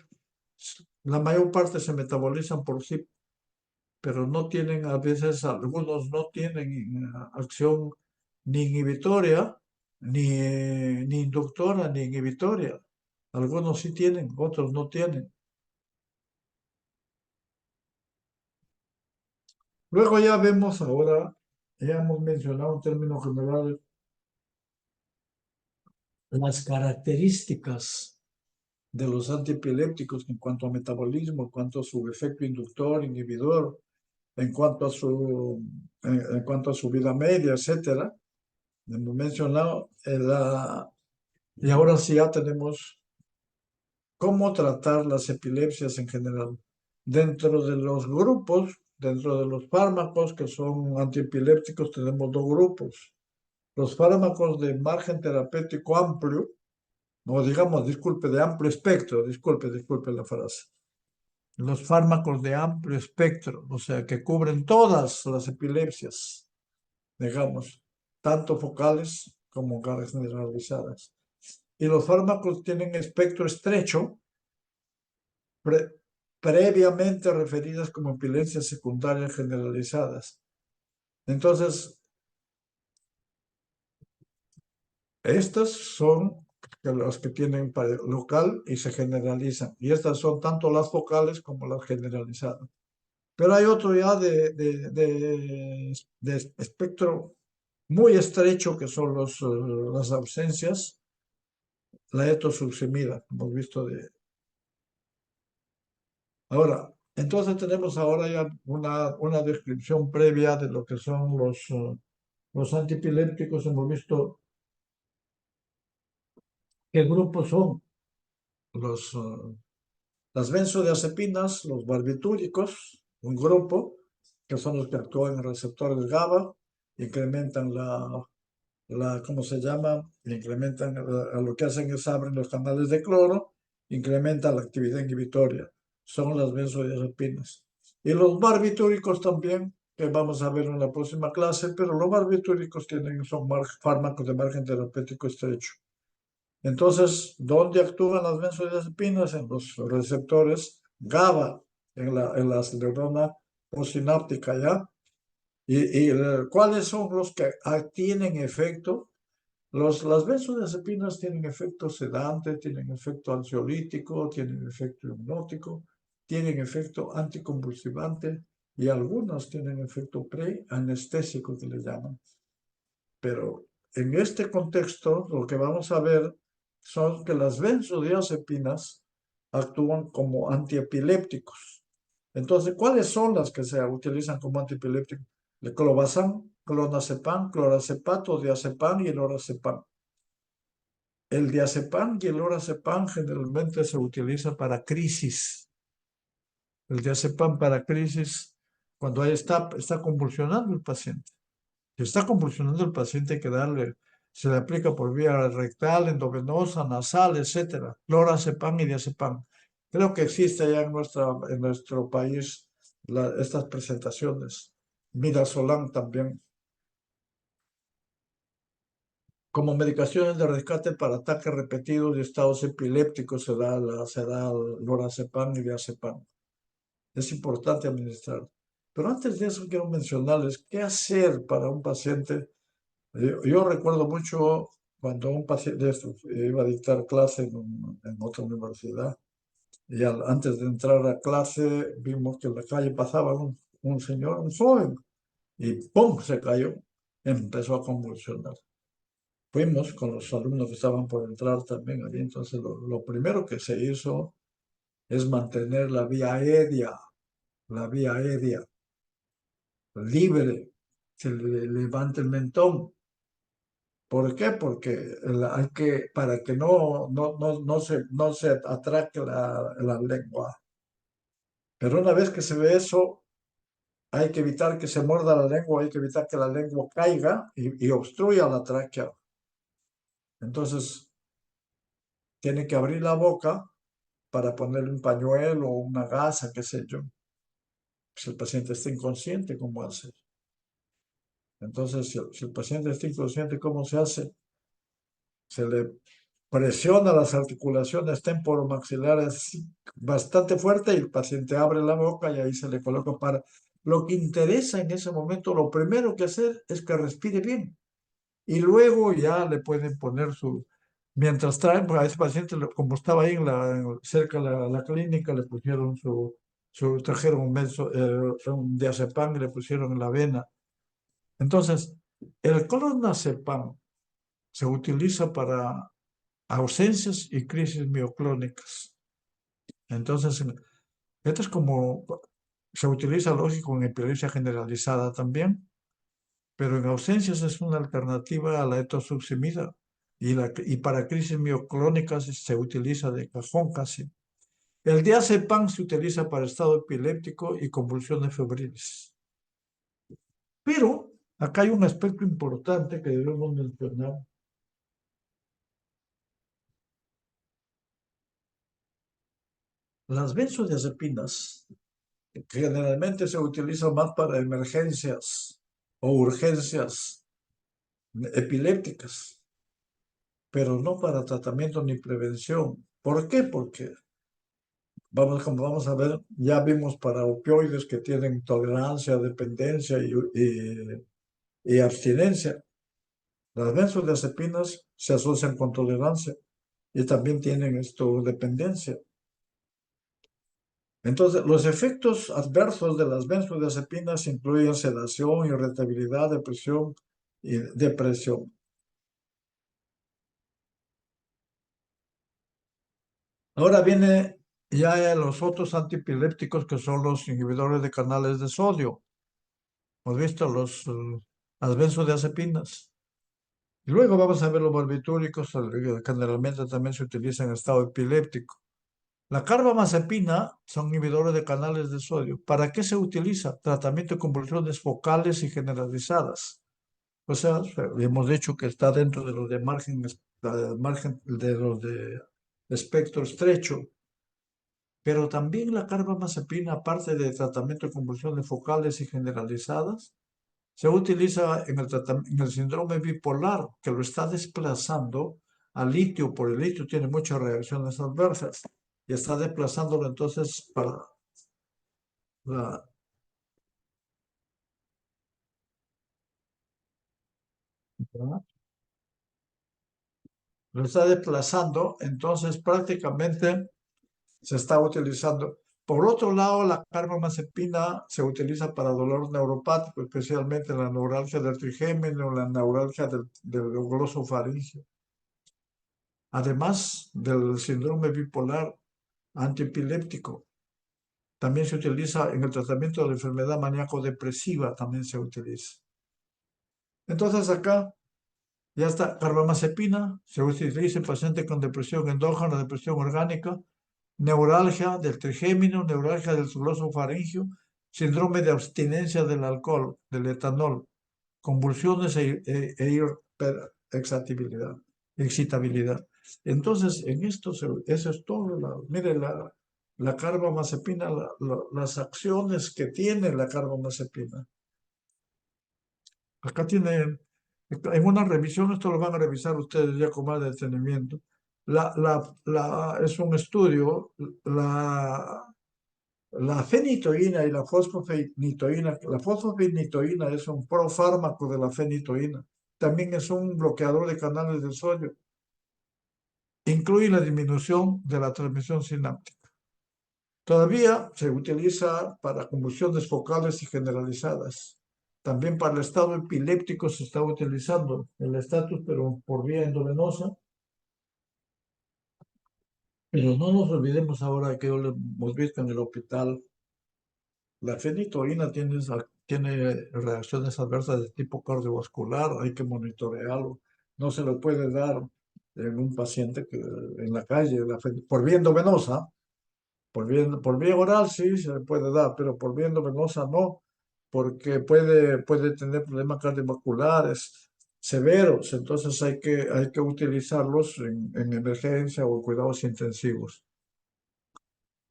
la mayor parte se metabolizan por sí, pero no tienen, a veces algunos no tienen acción ni inhibitoria, ni inductora, ni inhibitoria. Algunos sí tienen, otros no tienen. Luego ya vemos ahora, ya hemos mencionado en términos generales las características de los antiepilépticos en cuanto a metabolismo, en cuanto a su efecto inductor, inhibidor, en cuanto a su vida media, etcétera. Hemos mencionado y ahora sí ya tenemos cómo tratar las epilepsias en general. Dentro de los grupos, dentro de los fármacos que son antiepilépticos, tenemos dos grupos. Los fármacos de margen terapéutico amplio, o digamos, disculpe, de amplio espectro, disculpe la frase. Los fármacos de amplio espectro, o sea, que cubren todas las epilepsias, digamos, tanto focales como generalizadas. Y los fármacos tienen espectro estrecho, pre- previamente referidas como epilepsias secundarias generalizadas. Entonces, estas son las que tienen local y se generalizan. Y estas son tanto las focales como las generalizadas. Pero hay otro ya de espectro muy estrecho que son las ausencias, la etosuximida, hemos visto de... Ahora, entonces tenemos ahora ya una descripción previa de lo que son los antipilépticos. Hemos visto qué grupos son las benzodiazepinas, los barbitúricos, un grupo, que son los que actúan en receptores GABA, incrementan ¿cómo se llama? Incrementan, lo que hacen es abren los canales de cloro, incrementan la actividad inhibitoria. Son las benzodiazepinas. Y los barbitúricos también, que vamos a ver en la próxima clase, pero los barbitúricos son fármacos de margen terapéutico estrecho. Entonces, ¿dónde actúan las benzodiazepinas? En los receptores GABA, en la neurona postsináptica, ¿ya? ¿Cuáles son los que tienen efecto? Las benzodiazepinas tienen efecto sedante, tienen efecto ansiolítico, tienen efecto hipnótico, tienen efecto anticonvulsivante y algunas tienen efecto preanestésico que le llaman. Pero en este contexto, lo que vamos a ver son que las benzodiazepinas actúan como antiepilépticos. Entonces, ¿cuáles son las que se utilizan como antiepilépticos? El clobazam, clonazepam, clorazepato, diazepam y el lorazepam. El diazepam y el lorazepam generalmente se utiliza para crisis. El diazepam para crisis cuando ahí está convulsionando el paciente. Si está convulsionando el paciente, hay que se le aplica por vía rectal, endovenosa, nasal, etcétera. Lorazepam y diazepam. Creo que existe ya en nuestro país estas presentaciones. Midazolam también. Como medicaciones de rescate para ataques repetidos y estados epilépticos se da el lorazepam y diazepam. Es importante administrar. Pero antes de eso quiero mencionarles qué hacer para un paciente. Yo recuerdo mucho cuando un paciente de estos iba a dictar clase en otra universidad y antes de entrar a clase vimos que en la calle pasaba un señor, un joven, y ¡pum! Se cayó, empezó a convulsionar. Fuimos con los alumnos que estaban por entrar también allí, entonces lo primero que se hizo es mantener la vía aérea libre, se le levanta el mentón. ¿Por qué? Porque para que no se atraque la lengua. Pero una vez que se ve eso, hay que evitar que se muerda la lengua, hay que evitar que la lengua caiga y obstruya la tráquea. Entonces, tiene que abrir la boca para ponerle un pañuelo o una gasa, qué sé yo. Si el paciente está inconsciente, ¿cómo hace? Entonces, si el paciente está inconsciente, ¿cómo se hace? Se le presiona las articulaciones temporomaxilares bastante fuerte y el paciente abre la boca y ahí se le coloca para... Lo que interesa en ese momento, lo primero que hacer es que respire bien y luego ya le pueden poner su... Mientras traen pues, a ese paciente, como estaba ahí cerca de la clínica, le pusieron trajeron un diazepam y le pusieron en la vena. Entonces, el clonazepam se utiliza para ausencias y crisis mioclónicas. Entonces, esto es como, se utiliza lógico en epilepsia generalizada también, pero en ausencias es una alternativa a la etosuximida y para crisis mioclónicas se utiliza de cajón casi. El diazepam se utiliza para estado epiléptico y convulsiones febriles. Pero acá hay un aspecto importante que debemos mencionar. Las benzodiazepinas generalmente se utilizan más para emergencias o urgencias epilépticas, pero no para tratamiento ni prevención. ¿Por qué? Porque como vamos a ver, ya vimos para opioides que tienen tolerancia, dependencia y abstinencia. Las benzodiazepinas se asocian con tolerancia y también tienen esto dependencia. Entonces, los efectos adversos de las benzodiazepinas incluyen sedación, irritabilidad, depresión y depresión. Ahora viene ya los otros antiepilépticos que son los inhibidores de canales de sodio. Hemos visto las benzodiazepinas. Y luego vamos a ver los barbitúricos, que generalmente también se utilizan en estado epiléptico. La carbamazepina son inhibidores de canales de sodio. ¿Para qué se utiliza? Tratamiento de convulsiones focales y generalizadas. O sea, hemos dicho que está dentro de los de margen de los de espectro estrecho, pero también la carbamazepina, aparte de tratamiento de convulsiones focales y generalizadas, se utiliza en el síndrome bipolar, que lo está desplazando al litio, por el litio tiene muchas reacciones adversas, y está desplazándolo entonces para la... Lo está desplazando, entonces prácticamente se está utilizando. Por otro lado, la carbamazepina se utiliza para dolor neuropático, especialmente la neuralgia del trigémino, la neuralgia del glosofaringeo. Además del síndrome bipolar antiepiléptico, también se utiliza en el tratamiento de la enfermedad maníaco-depresiva, también se utiliza. Entonces acá ya está, carbamazepina, se utiliza en pacientes con depresión endógena, depresión orgánica, neuralgia del trigémino, neuralgia del glosofaringeo, síndrome de abstinencia del alcohol, del etanol, convulsiones excitabilidad. Entonces, en esto, eso es todo. Mire, la carbamazepina, las acciones que tiene la carbamazepina. Acá tienen, en una revisión, esto lo van a revisar ustedes ya con más detenimiento. Es un estudio, la fenitoína y la fosfofenitoína. La fosfofenitoína es un profármaco de la fenitoína. También es un bloqueador de canales de sodio. Incluye la disminución de la transmisión sináptica. Todavía se utiliza para convulsiones focales y generalizadas. También para el estado epiléptico se está utilizando el estatus, pero por vía endovenosa. Pero no nos olvidemos ahora que lo hemos visto en el hospital. La fenitoína tiene reacciones adversas de tipo cardiovascular, hay que monitorearlo. No se lo puede dar en un paciente que en la calle, por vía endovenosa. Por vía oral sí se le puede dar, pero por vía endovenosa no, porque puede tener problemas cardiovasculares severos, entonces hay que utilizarlos en emergencia o cuidados intensivos.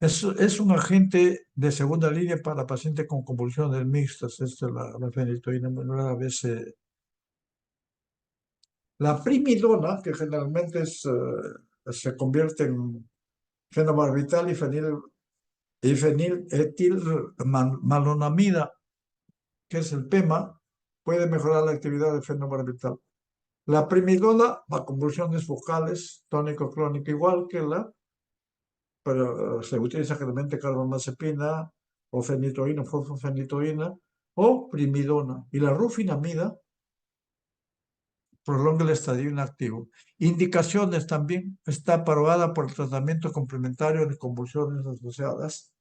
Es un agente de segunda línea para pacientes con convulsiones mixtas, la fenitoína, a veces. La primidona, que generalmente se convierte en fenobarbital y feniletilmalonamida, que es el PEMA, puede mejorar la actividad del fenobarbital. La primidona para convulsiones focales, tónico crónico, igual que pero se utiliza generalmente carbamazepina o fenitoína, fosfofenitoína o primidona. Y la rufinamida prolonga el estadio inactivo. Indicaciones también está aprobada por el tratamiento complementario de convulsiones asociadas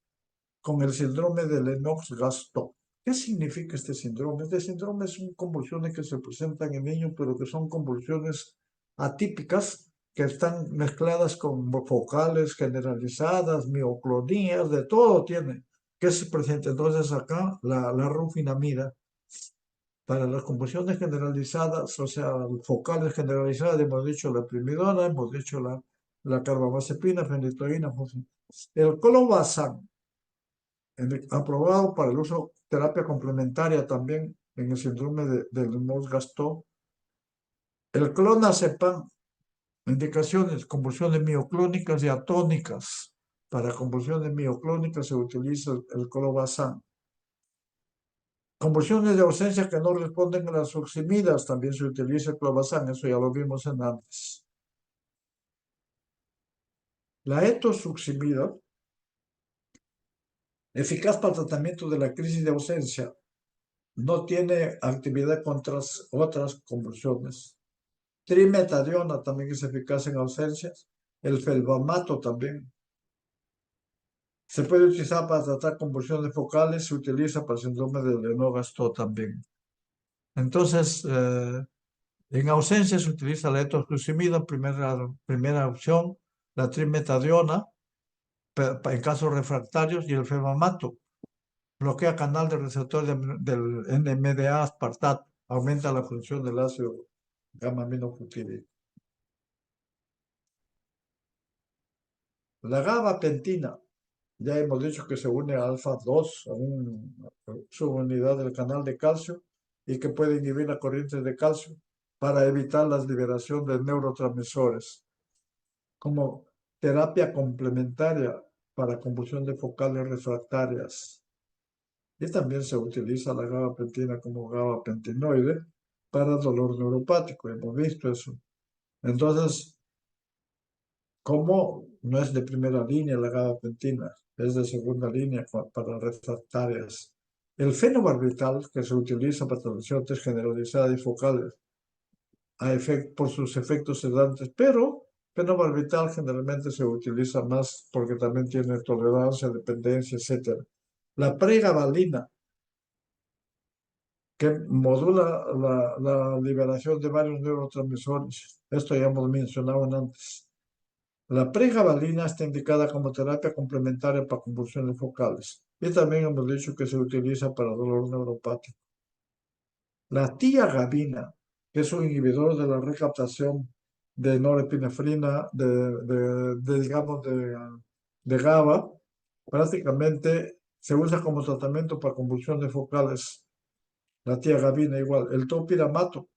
con el síndrome de Lennox-Gastaut. ¿Qué significa este síndrome? Este síndrome son convulsiones que se presentan en niños, pero que son convulsiones atípicas, que están mezcladas con focales generalizadas, mioclonías, de todo tiene, que se presenta. Entonces acá la rufinamida, para las convulsiones generalizadas, o sea, focales generalizadas, hemos dicho la primidona, hemos dicho la carbamazepina, fenitoína, el clobazam, aprobado para el uso terapia complementaria también en el síndrome de Lennox-Gastaut. El clonazepam, indicaciones, convulsiones mioclónicas y atónicas. Para convulsiones mioclónicas se utiliza el clobazam. Convulsiones de ausencia que no responden a las oximidas, también se utiliza el clobazam, eso ya lo vimos en antes. La etosuximida, eficaz para el tratamiento de la crisis de ausencia, no tiene actividad contra otras convulsiones. Trimetadiona también es eficaz en ausencias. El felbamato también. Se puede utilizar para tratar convulsiones focales, se utiliza para el síndrome de Lennox-Gastaut también. Entonces, en ausencia se utiliza la etosuximida, primera opción, la trimetadiona, en casos refractarios, y el felbamato. Bloquea canal del receptor del NMDA aspartato, aumenta la función del ácido gamma-aminobutírico. La gabapentina, ya hemos dicho que se une a alfa-2, a una subunidad del canal de calcio, y que puede inhibir la corriente de calcio para evitar la liberación de neurotransmisores, como terapia complementaria para convulsión de focales refractarias. Y también se utiliza la gabapentina como gabapentinoide para dolor neuropático, hemos visto eso. Entonces, como no es de primera línea la gabapentina, es de segunda línea para refractarias. El fenobarbital, que se utiliza para traducciones generalizadas y focales, por sus efectos sedantes, pero fenobarbital generalmente se utiliza más porque también tiene tolerancia, dependencia, etc. La pregabalina, que modula la liberación de varios neurotransmisores. Esto ya hemos mencionado antes. La pregabalina está indicada como terapia complementaria para convulsiones focales. Y también hemos dicho que se utiliza para dolor neuropático. La tiagabina, que es un inhibidor de la recaptación de norepinefrina, digamos, de GABA, prácticamente se usa como tratamiento para convulsiones focales. La tiagabina igual. El topiramato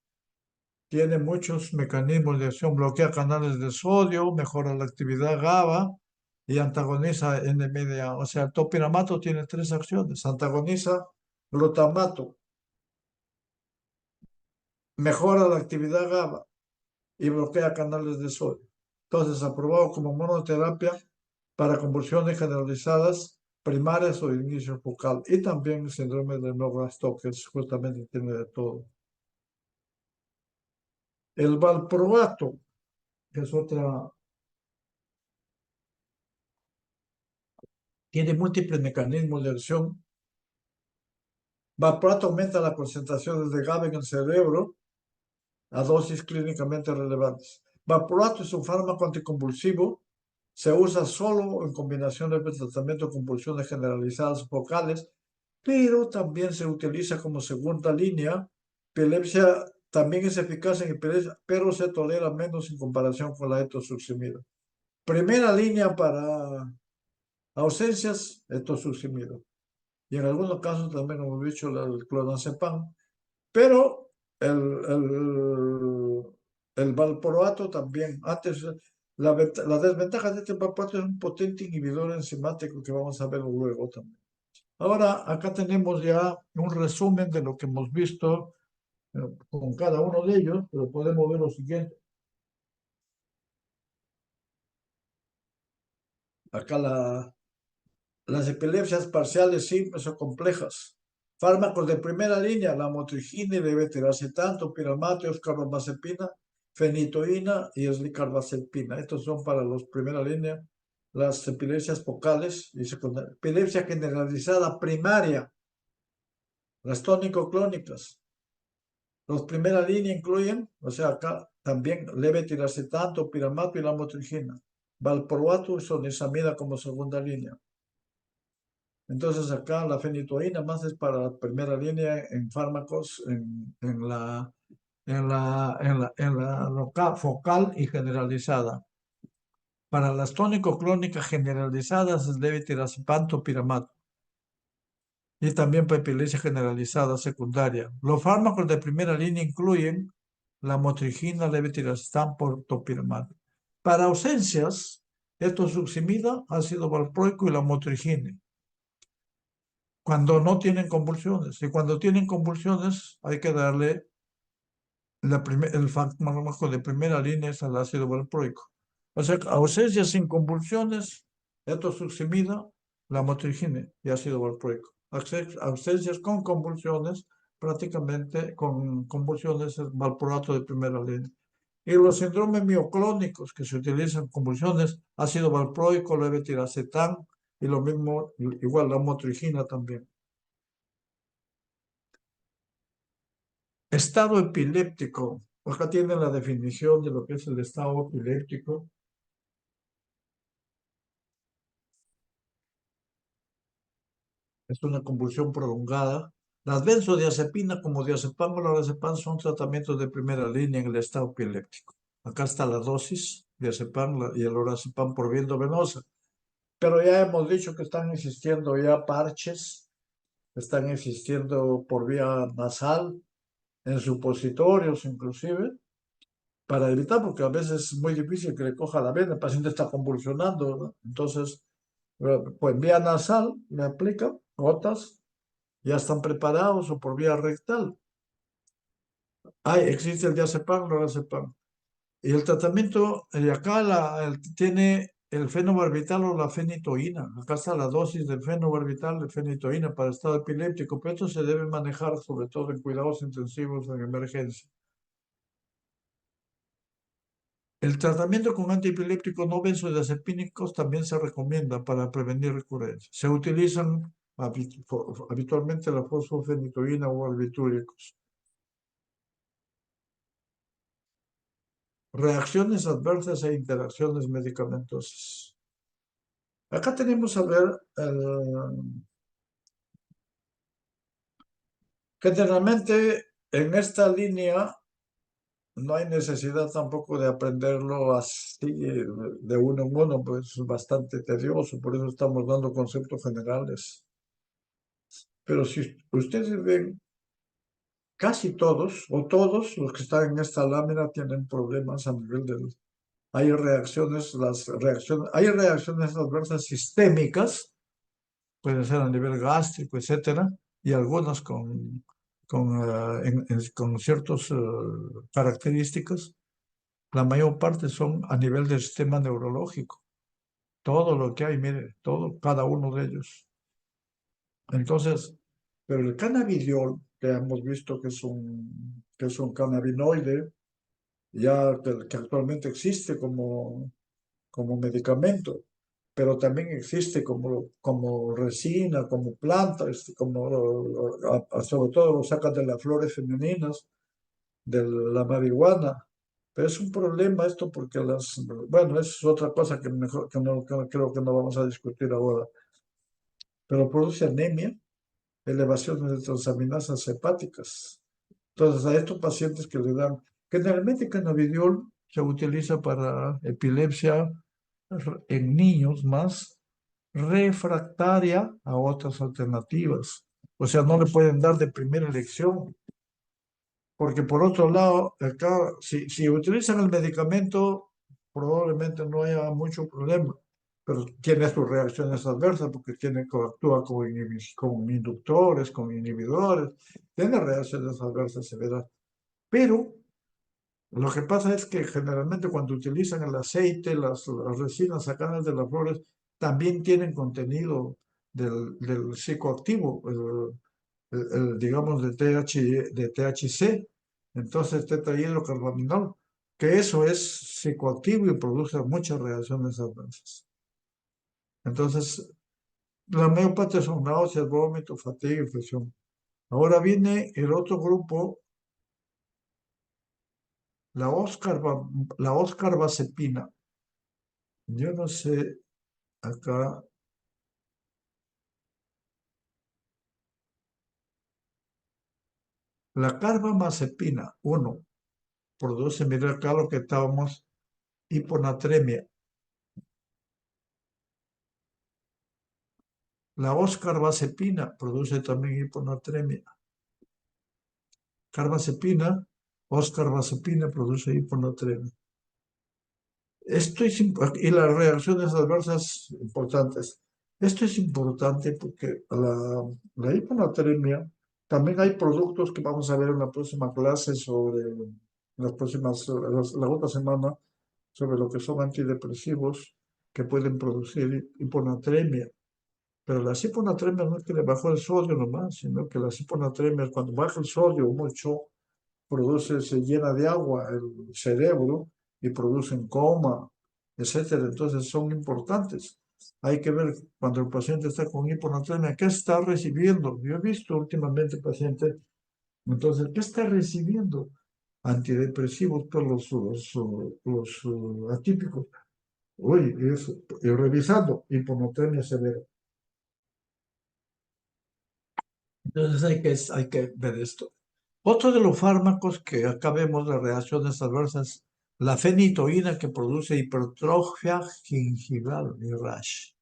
tiene muchos mecanismos de acción, bloquea canales de sodio, mejora la actividad GABA y antagoniza NMDA. O sea, el topiramato tiene tres acciones. Antagoniza glutamato, mejora la actividad GABA y bloquea canales de sodio. Entonces, aprobado como monoterapia para convulsiones generalizadas primarias o de inicio focal y también el síndrome de Noga-Stokes, justamente tiene de todo. El valproato, que es otra, tiene múltiples mecanismos de acción. Valproato aumenta la concentración de GABA en el cerebro a dosis clínicamente relevantes. Valproato es un fármaco anticonvulsivo. Se usa solo en combinaciones de tratamiento de convulsiones generalizadas focales, pero también se utiliza como segunda línea. Epilepsia también es eficaz en epilepsia, pero se tolera menos en comparación con la etosuximida. Primera línea para ausencias, etosuximida. Y en algunos casos también hemos dicho el clonazepam. Pero el valproato también, antes, la desventaja de este valproato es un potente inhibidor enzimático que vamos a ver luego también. Ahora, acá tenemos ya un resumen de lo que hemos visto con cada uno de ellos, pero podemos ver lo siguiente. Acá las epilepsias parciales simples o complejas. Fármacos de primera línea, la motrigina, levetiracetam, piramato, carbamazepina, fenitoína y eslicarbazepina. Estos son para los primera línea, las epilepsias focales y secundarias. Epilepsia generalizada primaria, las tónico-clónicas. Los primera línea incluyen, o sea, acá también levetiracetam, piramato y la motrigina. Valproato y sonizamida como segunda línea. Entonces acá la fenitoína más es para la primera línea en fármacos en la focal y generalizada. Para las tónico-clónicas generalizadas es levetiracetam, piramato. Y también para epilepsia generalizada secundaria. Los fármacos de primera línea incluyen la motrigina, levetiracetam, topiramato. Para ausencias, etosuximida, ácido valproico y la motrigina cuando no tienen convulsiones. Y cuando tienen convulsiones, hay que darle el fármaco de primera línea, es el ácido valproico. O sea, ausencia sin convulsiones, etosuximida, la motrigina y ácido valproico. Ausencias con convulsiones, prácticamente con convulsiones, el valproato de primera línea. Y los síndromes mioclónicos que se utilizan convulsiones, ácido valproico, levetiracetam y lo mismo, igual la motrigina también. Estado epiléptico. Acá tiene la definición de lo que es el estado epiléptico. Es una convulsión prolongada. Las benzodiazepinas como diazepam o lorazepam son tratamientos de primera línea en el estado epiléptico. Acá está la dosis, diazepam y el lorazepam por vía venosa. Pero ya hemos dicho que están existiendo ya parches, están existiendo por vía nasal, en supositorios inclusive, para evitar, porque a veces es muy difícil que le coja la vena, el paciente está convulsionando, ¿no? Entonces, pues vía nasal le aplican gotas, ya están preparados o por vía rectal. Existe el diazepam, lorazepam. Y el tratamiento, y acá tiene el fenobarbital o la fenitoína. Acá está la dosis del fenobarbital de fenitoína para estado epiléptico, pero esto se debe manejar sobre todo en cuidados intensivos en emergencia. El tratamiento con antiepilépticos no benzodiazepínicos también se recomienda para prevenir recurrencias. Se utilizan habitualmente la fosfofenitoína o barbitúricos. Reacciones adversas e interacciones medicamentosas. Acá tenemos a ver, generalmente en esta línea no hay necesidad tampoco de aprenderlo así de uno en uno, pues es bastante tedioso, por eso estamos dando conceptos generales. Pero si ustedes ven, casi todos o todos los que están en esta lámina tienen problemas a nivel del... Hay reacciones, hay reacciones adversas sistémicas, pueden ser a nivel gástrico, etcétera, y algunas con ciertas características. La mayor parte son a nivel del sistema neurológico. Todo lo que hay, mire, todo, cada uno de ellos. Entonces, pero el cannabidiol, que hemos visto que es un cannabinoide, ya que actualmente existe como medicamento, pero también existe como resina, como planta, sobre todo lo sacan de las flores femeninas, de la marihuana. Pero es un problema esto porque bueno, es otra cosa que mejor que creo que no vamos a discutir ahora, pero produce anemia, elevaciones de transaminasas hepáticas. Entonces, a estos pacientes que le dan, generalmente cannabidiol se utiliza para epilepsia en niños más refractaria a otras alternativas. O sea, no le pueden dar de primera elección, porque por otro lado, acá, si utilizan el medicamento, probablemente no haya mucho problema, pero tiene sus reacciones adversas porque actúa con inductores, con inhibidores, tiene reacciones adversas severas. Pero lo que pasa es que generalmente cuando utilizan el aceite, las resinas sacadas de las flores, también tienen contenido del psicoactivo, digamos, de THC, entonces tetrahidrocannabinol, que eso es psicoactivo y produce muchas reacciones adversas. Entonces, la mayor parte son náuseas, vómito, fatiga, infección. Ahora viene el otro grupo, la Oscar, la Oscarbazepina. Yo no sé, acá, la carbamazepina, uno, produce, mira acá lo que estábamos, hiponatremia. La oscarbazepina produce también hiponatremia. Carbazepina, oscarbazepina produce hiponatremia. Y las reacciones adversas importantes. Esto es importante porque la hiponatremia, también hay productos que vamos a ver en la próxima clase la otra semana, sobre lo que son antidepresivos que pueden producir hiponatremia. Pero la hiponatremia no es que le bajó el sodio nomás, sino que la hiponatremia, cuando baja el sodio mucho, se llena de agua el cerebro y producen coma, etcétera. Entonces son importantes. Hay que ver cuando el paciente está con hiponatremia, ¿qué está recibiendo? Yo he visto últimamente pacientes, entonces, ¿qué está recibiendo? Antidepresivos, todos los atípicos. Uy, y revisando, hiponatremia severa. Entonces hay que ver esto. Otro de los fármacos que acá vemos las reacciones adversas, la fenitoína que produce hipertrofia gingival y rash.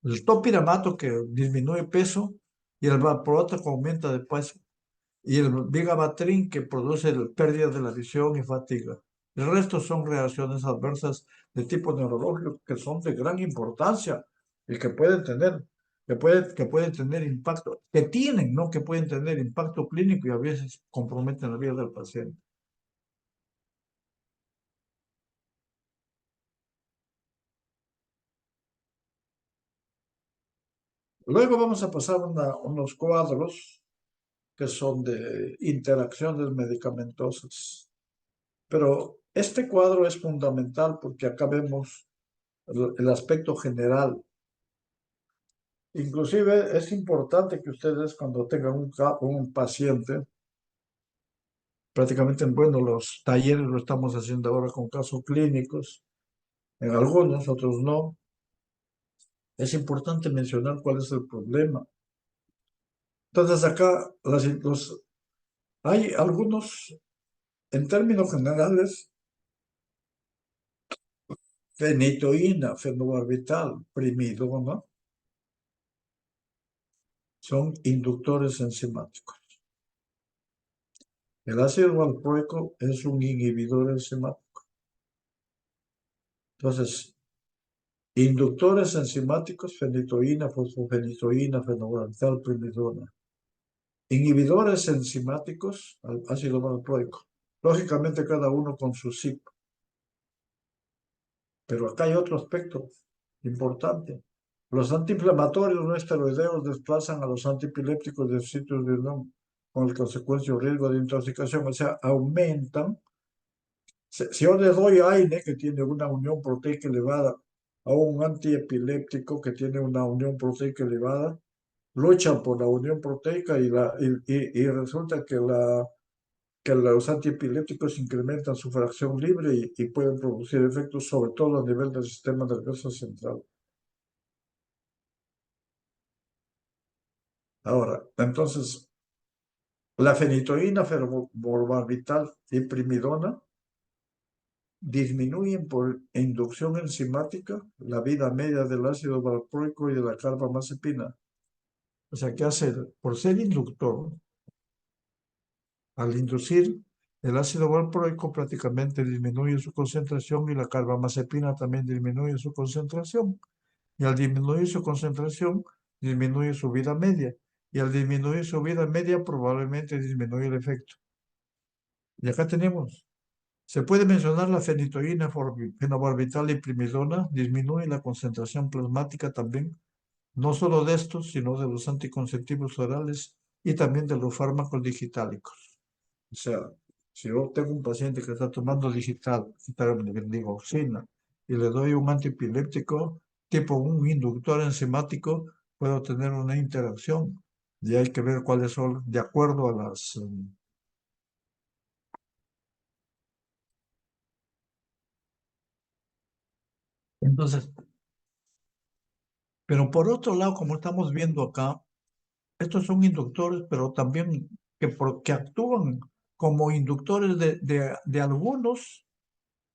El topiramato que disminuye peso y el valproato que aumenta de peso. Y el vigabatrin que produce pérdida de la visión y fatiga. El resto son reacciones adversas de tipo neurológico que son de gran importancia y que pueden tener impacto, que tienen, ¿no? Que pueden tener impacto clínico y a veces comprometen la vida del paciente. Luego vamos a pasar unos cuadros que son de interacciones medicamentosas. Pero este cuadro es fundamental porque acá vemos el aspecto general. Inclusive es importante que ustedes cuando tengan un paciente, prácticamente, bueno, los talleres lo estamos haciendo ahora con casos clínicos, en algunos, otros no, es importante mencionar cuál es el problema. Entonces acá hay algunos en términos generales, fenitoína, fenobarbital, primidona, son inductores enzimáticos. El ácido valproico es un inhibidor enzimático. Entonces, inductores enzimáticos, fenitoína, fosfofenitoína, fenobarbital, primidona. Inhibidores enzimáticos, ácido valproico. Lógicamente cada uno con su CYP. Pero acá hay otro aspecto importante. Los antiinflamatorios no esteroideos desplazan a los antiepilépticos de sitios de unión con el consecuencia riesgo de intoxicación, o sea, aumentan. Si yo le doy AINE, que tiene una unión proteica elevada, a un antiepiléptico que tiene una unión proteica elevada, luchan por la unión proteica y resulta que los antiepilépticos incrementan su fracción libre y pueden producir efectos sobre todo a nivel del sistema nervioso central. Ahora, entonces, la fenitoína, fenobarbital y primidona disminuyen por inducción enzimática la vida media del ácido valproico y de la carbamazepina. O sea, ¿qué hace? Por ser inductor, al inducir el ácido valproico prácticamente disminuye su concentración y la carbamazepina también disminuye su concentración. Y al disminuir su concentración, disminuye su vida media. Y al disminuir su vida media, probablemente disminuye el efecto. Y acá tenemos, se puede mencionar la fenitoína, fenobarbital y primidona, disminuye la concentración plasmática también, no solo de estos, sino de los anticonceptivos orales y también de los fármacos digitálicos. O sea, si yo tengo un paciente que está tomando digoxina, y le doy un antiepiléptico tipo un inductor enzimático, puedo tener una interacción. Y hay que ver cuáles son, de acuerdo a las... Entonces, pero por otro lado, como estamos viendo acá, estos son inductores, pero también que actúan como inductores de algunos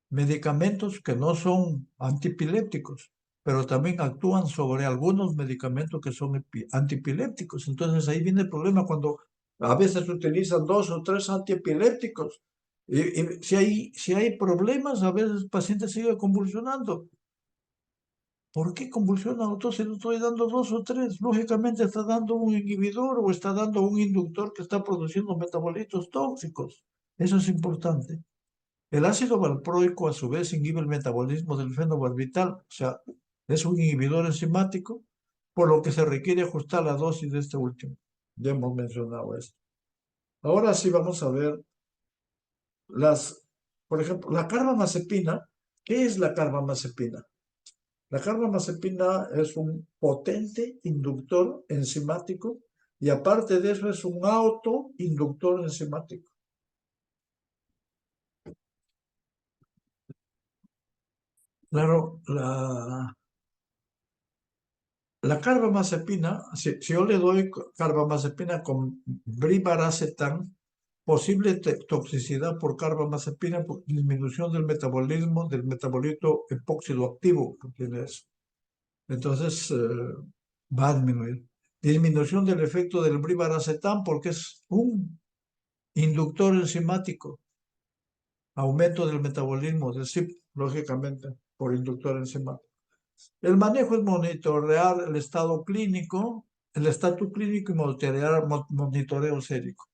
medicamentos que no son antipilépticos, pero también actúan sobre algunos medicamentos que son antipilépticos. Entonces ahí viene el problema cuando a veces utilizan dos o tres antiepilépticos. Y si hay problemas, a veces el paciente sigue convulsionando. ¿Por qué convulsiona auto si le estoy dando dos o tres? Lógicamente está dando un inhibidor o está dando un inductor que está produciendo metabolitos tóxicos. Eso es importante. El ácido valproico a su vez inhibe el metabolismo del fenobarbital, o sea, es un inhibidor enzimático, por lo que se requiere ajustar la dosis de este último. Ya hemos mencionado esto. Ahora sí vamos a ver por ejemplo, la carbamazepina. ¿Qué es la carbamazepina? La carbamazepina es un potente inductor enzimático y aparte de eso es un autoinductor enzimático. Claro, la carbamazepina, si yo le doy carbamazepina con brivaracetam, posible toxicidad por carbamazepina, por disminución del metabolismo del metabolito epóxido activo que tiene eso. Entonces, va a disminuir. Disminución del efecto del brivaracetam porque es un inductor enzimático. Aumento del metabolismo del CYP, lógicamente, por inductor enzimático. El manejo es monitorear el estado clínico, el estatus clínico y monitorear monitoreo sérico.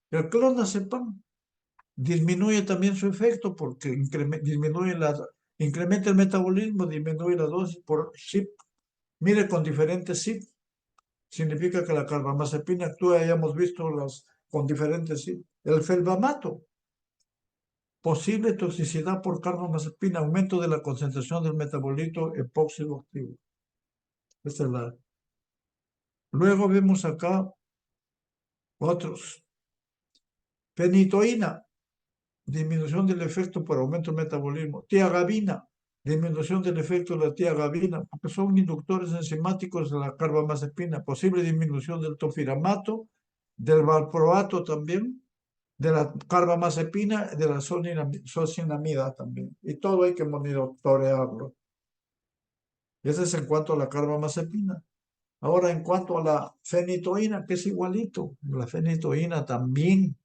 El clonazepam disminuye también su efecto porque incrementa el metabolismo, disminuye la dosis por CYP. Mire, con diferentes CYP, significa que la carbamazepina actúa, ya hemos visto las con diferentes CYP. El felbamato, posible toxicidad por carbamazepina, aumento de la concentración del metabolito epóxido activo. Esta es la. Luego vemos acá otros. Fenitoína, disminución del efecto por aumento del metabolismo. Tiagabina, disminución del efecto de la tiagabina, porque son inductores enzimáticos de la carbamazepina. Posible disminución del tofiramato, del valproato también, de la carbamazepina, de la socinamida también. Y todo hay que monitorearlo. Y eso es en cuanto a la carbamazepina. Ahora, en cuanto a la fenitoína, que es igualito, la fenitoína también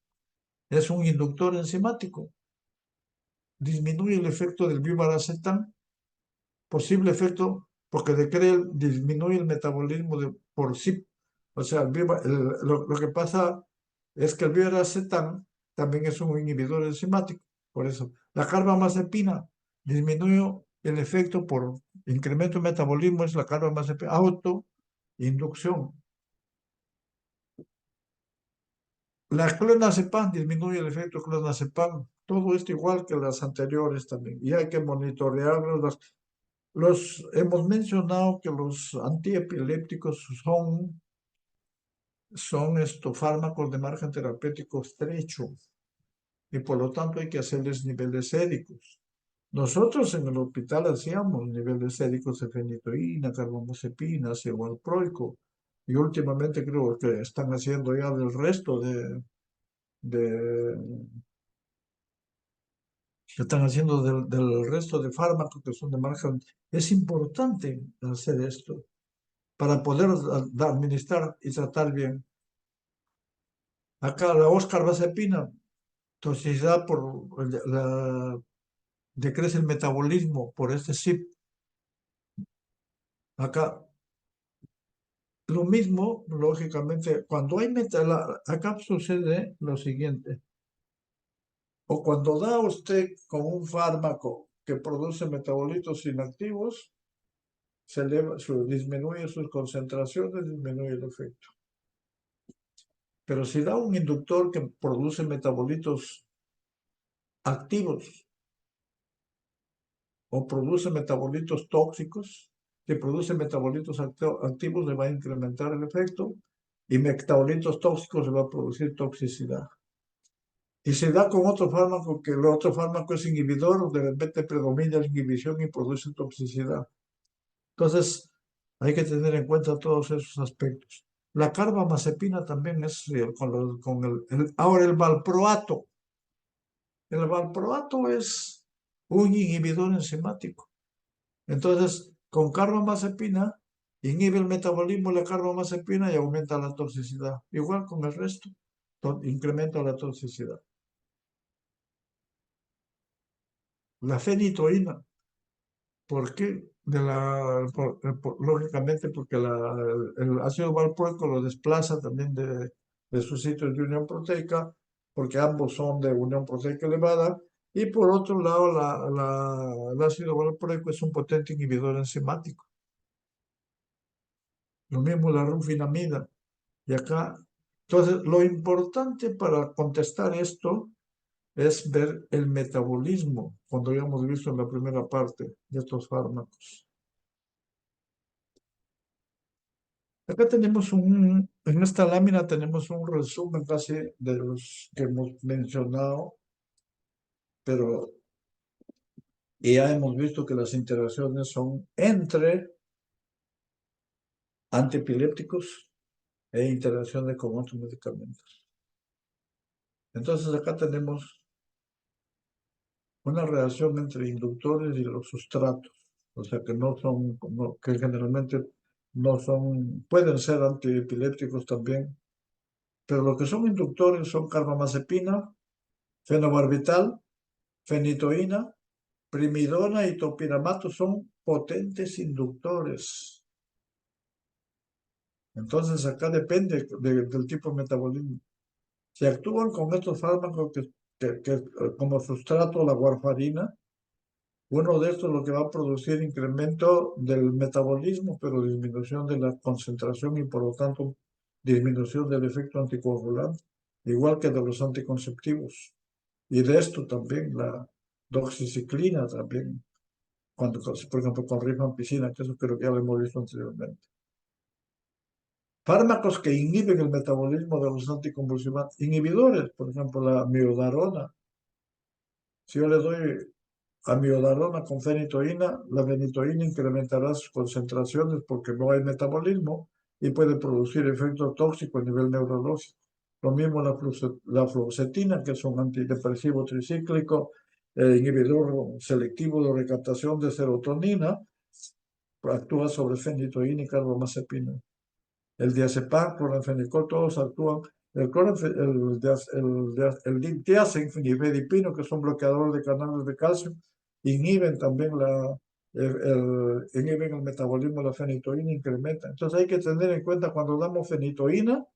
es un inductor enzimático. Disminuye el efecto del vivaracetán, posible efecto porque disminuye el metabolismo por sí. O sea, lo que pasa es que el vivaracetán también es un inhibidor enzimático. Por eso, la carbamazepina disminuye el efecto por incremento de metabolismo, es la carbamazepina, autoinducción. La clonazepam disminuye el efecto clonazepam. Todo esto igual que las anteriores también. Y hay que monitorearlos. Hemos mencionado que los antiepilépticos son estos fármacos de margen terapéutico estrecho y por lo tanto hay que hacerles niveles séricos. Nosotros en el hospital hacíamos niveles séricos de fenitoína, carbamazepina, ácido valproico y últimamente creo que están haciendo ya del resto de que están haciendo del resto de fármacos que son de margen. Es importante hacer esto para poder administrar y tratar bien. Acá la oscarbazepina, toxicidad decrece el metabolismo por este CYP. Acá lo mismo, lógicamente, cuando hay acá sucede lo siguiente, o cuando da usted con un fármaco que produce metabolitos inactivos, disminuye sus concentraciones, disminuye el efecto. Pero si da un inductor que produce metabolitos activos o produce metabolitos tóxicos, que produce metabolitos activos le va a incrementar el efecto y metabolitos tóxicos le va a producir toxicidad. Y se da con otro fármaco que el otro fármaco es inhibidor, de repente predomina la inhibición y produce toxicidad. Entonces, hay que tener en cuenta todos esos aspectos. La carbamazepina también es ahora el valproato. El valproato es un inhibidor enzimático. Entonces, con carbamazepina inhibe el metabolismo de la carbamazepina y aumenta la toxicidad. Igual con el resto, incrementa la toxicidad. La fenitoína, ¿por qué? Lógicamente porque el ácido valproico lo desplaza también de sus sitios de unión proteica, porque ambos son de unión proteica elevada, y por otro lado el ácido valproico es un potente inhibidor enzimático. Lo mismo la rufinamida. Y acá, entonces, lo importante para contestar esto es ver el metabolismo, cuando ya hemos visto en la primera parte de estos fármacos. Acá tenemos en esta lámina tenemos un resumen casi de los que hemos mencionado, pero ya hemos visto que las interacciones son entre antiepilépticos e interacciones con otros medicamentos. Entonces acá tenemos una relación entre inductores y los sustratos, o sea que que generalmente no son, pueden ser antiepilépticos también, pero lo que son inductores son carbamazepina, fenobarbital, fenitoína, primidona y topiramato son potentes inductores. Entonces acá depende del tipo de metabolismo. Si actúan con estos fármacos como sustrato la warfarina, uno de estos lo que va a producir incremento del metabolismo, pero disminución de la concentración y por lo tanto disminución del efecto anticoagulante, igual que de los anticonceptivos. Y de esto también la doxiciclina también, por ejemplo con rifampicina, que eso creo que ya lo hemos visto anteriormente. Fármacos que inhiben el metabolismo de los anticonvulsivantes, inhibidores, por ejemplo la miodarona. Si yo le doy amiodarona con fenitoína, la fenitoína incrementará sus concentraciones porque no hay metabolismo y puede producir efecto tóxico a nivel neurológico. Lo mismo la fluoxetina, que es un antidepresivo tricíclico, inhibidor selectivo de recaptación de serotonina, actúa sobre fenitoína y carbamazepina. El diazepam, cloranfenicol, todos actúan. El diazen y bedipino, que son bloqueadores de canales de calcio, inhiben también inhiben el metabolismo de la fenitoína, incrementan. Entonces hay que tener en cuenta cuando damos fenitoína,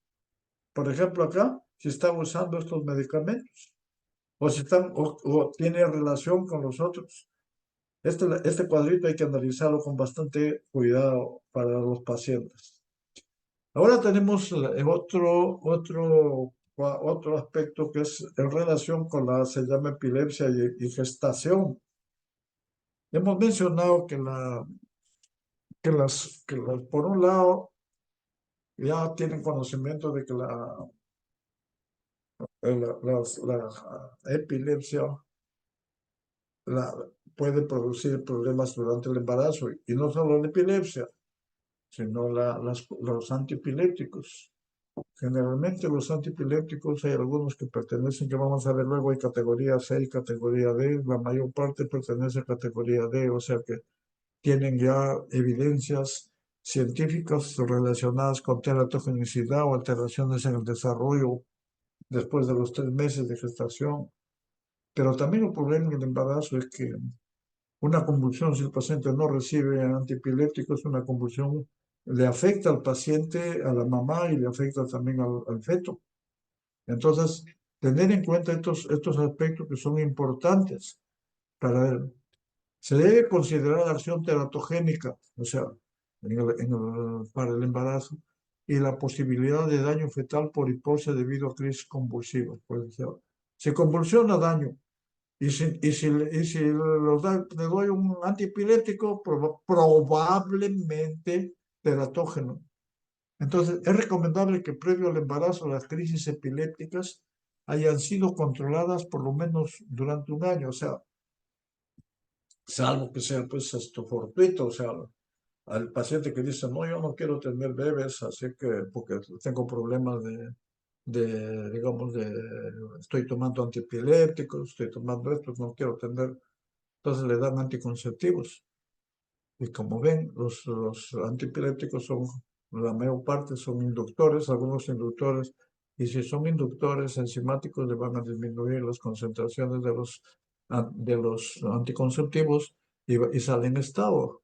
por ejemplo acá, si están usando estos medicamentos o si o tiene relación con los otros. Este cuadrito hay que analizarlo con bastante cuidado para los pacientes. Ahora tenemos otro aspecto que es en relación con se llama epilepsia y gestación. Hemos mencionado por un lado, ya tienen conocimiento de que la epilepsia la, puede producir problemas durante el embarazo, y no solo la epilepsia, sino los antipilépticos. Generalmente los antipilépticos hay algunos que pertenecen, que vamos a ver luego, hay categoría C y categoría D, la mayor parte pertenece a categoría D, o sea que tienen ya evidencias científicas relacionadas con teratogenicidad o alteraciones en el desarrollo después de los 3 meses de gestación. Pero también el problema en el embarazo es que una convulsión, si el paciente no recibe antipilépticos, una convulsión le afecta al paciente, a la mamá, y le afecta también al feto. Entonces, tener en cuenta estos aspectos que son importantes para él. Se debe considerar la acción teratogénica, o sea, para el embarazo, y la posibilidad de daño fetal por hipoxia debido a crisis convulsivas. Pues, se convulsiona, daño. Le doy un antiepiléptico, probablemente teratógeno. Entonces, es recomendable que previo al embarazo las crisis epilépticas hayan sido controladas por lo menos durante un año, o sea, salvo que sea pues esto fortuito, o sea, al paciente que dice, no, yo no quiero tener bebés, así que, porque tengo problemas digamos, estoy tomando antiepilépticos, estoy tomando esto, no quiero tener, entonces le dan anticonceptivos. Y como ven, los antiepilépticos son, la mayor parte son inductores, algunos inductores, y si son inductores enzimáticos le van a disminuir las concentraciones de los anticonceptivos, y salen estado.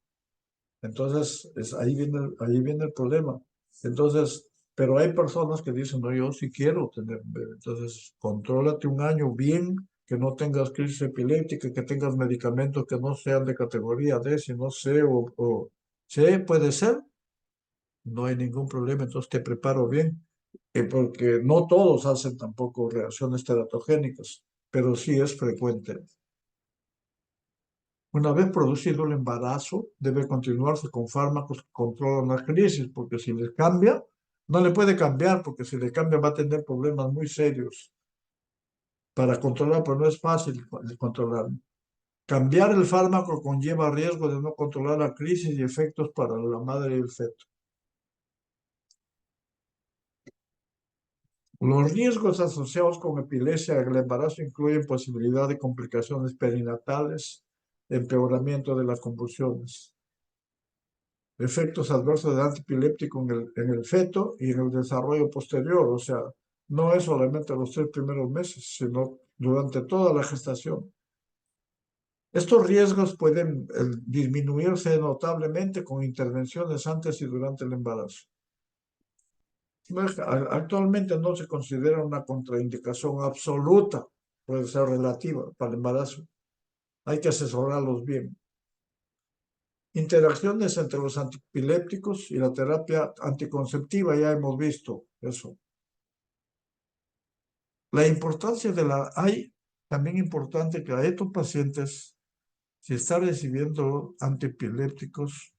Entonces, ahí viene el problema. Entonces, pero hay personas que dicen, no, yo sí quiero tener un bebé. Entonces, contrólate un año bien, que no tengas crisis epiléptica, que tengas medicamentos que no sean de categoría D, sino C o C, puede ser, no hay ningún problema. Entonces, te preparo bien, porque no todos hacen tampoco reacciones teratogénicas, pero sí es frecuente. Una vez producido el embarazo, debe continuarse con fármacos que controlan la crisis, porque si le cambia, no le puede cambiar, porque si le cambia va a tener problemas muy serios para controlar, pero no es fácil de controlar. Cambiar el fármaco conlleva riesgo de no controlar la crisis y efectos para la madre y el feto. Los riesgos asociados con epilepsia en el embarazo incluyen posibilidad de complicaciones perinatales, empeoramiento de las convulsiones, efectos adversos del antipiléptico en el feto y en el desarrollo posterior. O sea, no es solamente los 3 primeros meses, sino durante toda la gestación. Estos riesgos pueden disminuirse notablemente con intervenciones antes y durante el embarazo. Actualmente no se considera una contraindicación absoluta, puede ser relativa para el embarazo. Hay que asesorarlos bien. Interacciones entre los antipilépticos y la terapia anticonceptiva, ya hemos visto eso. La importancia hay también importante que a estos pacientes, si está recibiendo antiepilépticos,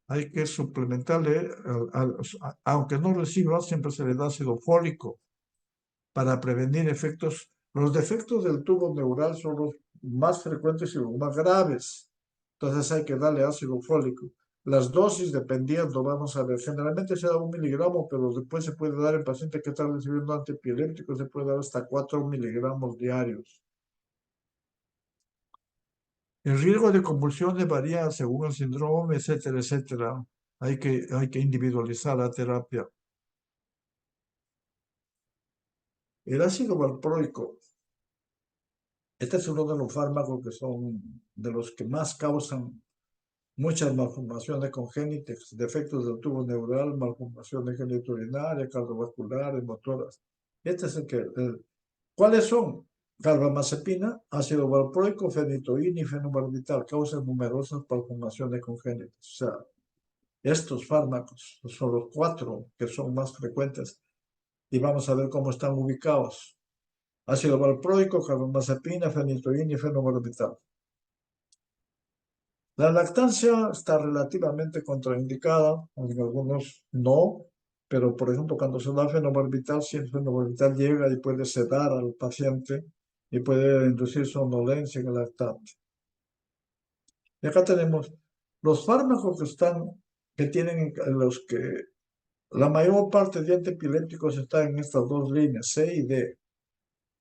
hay que suplementarle, aunque no reciba, siempre se le da ácido fólico para prevenir efectos. Los defectos del tubo neural son los más frecuentes y los más graves. Entonces hay que darle ácido fólico. Las dosis, dependiendo, vamos a ver, generalmente se da 1 miligramo, pero después se puede dar en paciente que está recibiendo antiepiléptico, se puede dar hasta 4 miligramos diarios. El riesgo de convulsiones varía según el síndrome, etcétera, etcétera. Hay que individualizar la terapia. El ácido valproico, este es uno de los fármacos que son de los que más causan muchas malformaciones congénitas, defectos del tubo neural, malformaciones genitourinaria, cardiovasculares, motoras. Este es ¿cuáles son? Carbamazepina, ácido valproico, fenitoína y fenobarbital causan numerosas malformaciones congénitas. O sea, estos fármacos son los 4 que son más frecuentes y vamos a ver cómo están ubicados. Ácido valproico, carbamazepina, fenitoína y fenobarbital. La lactancia está relativamente contraindicada, en algunos no, pero por ejemplo cuando se da fenobarbital, si el fenobarbital llega y puede sedar al paciente y puede inducir somnolencia en el lactante. Y acá tenemos los fármacos que tienen, los que la mayor parte de antiepilépticos están en estas dos líneas, C y D.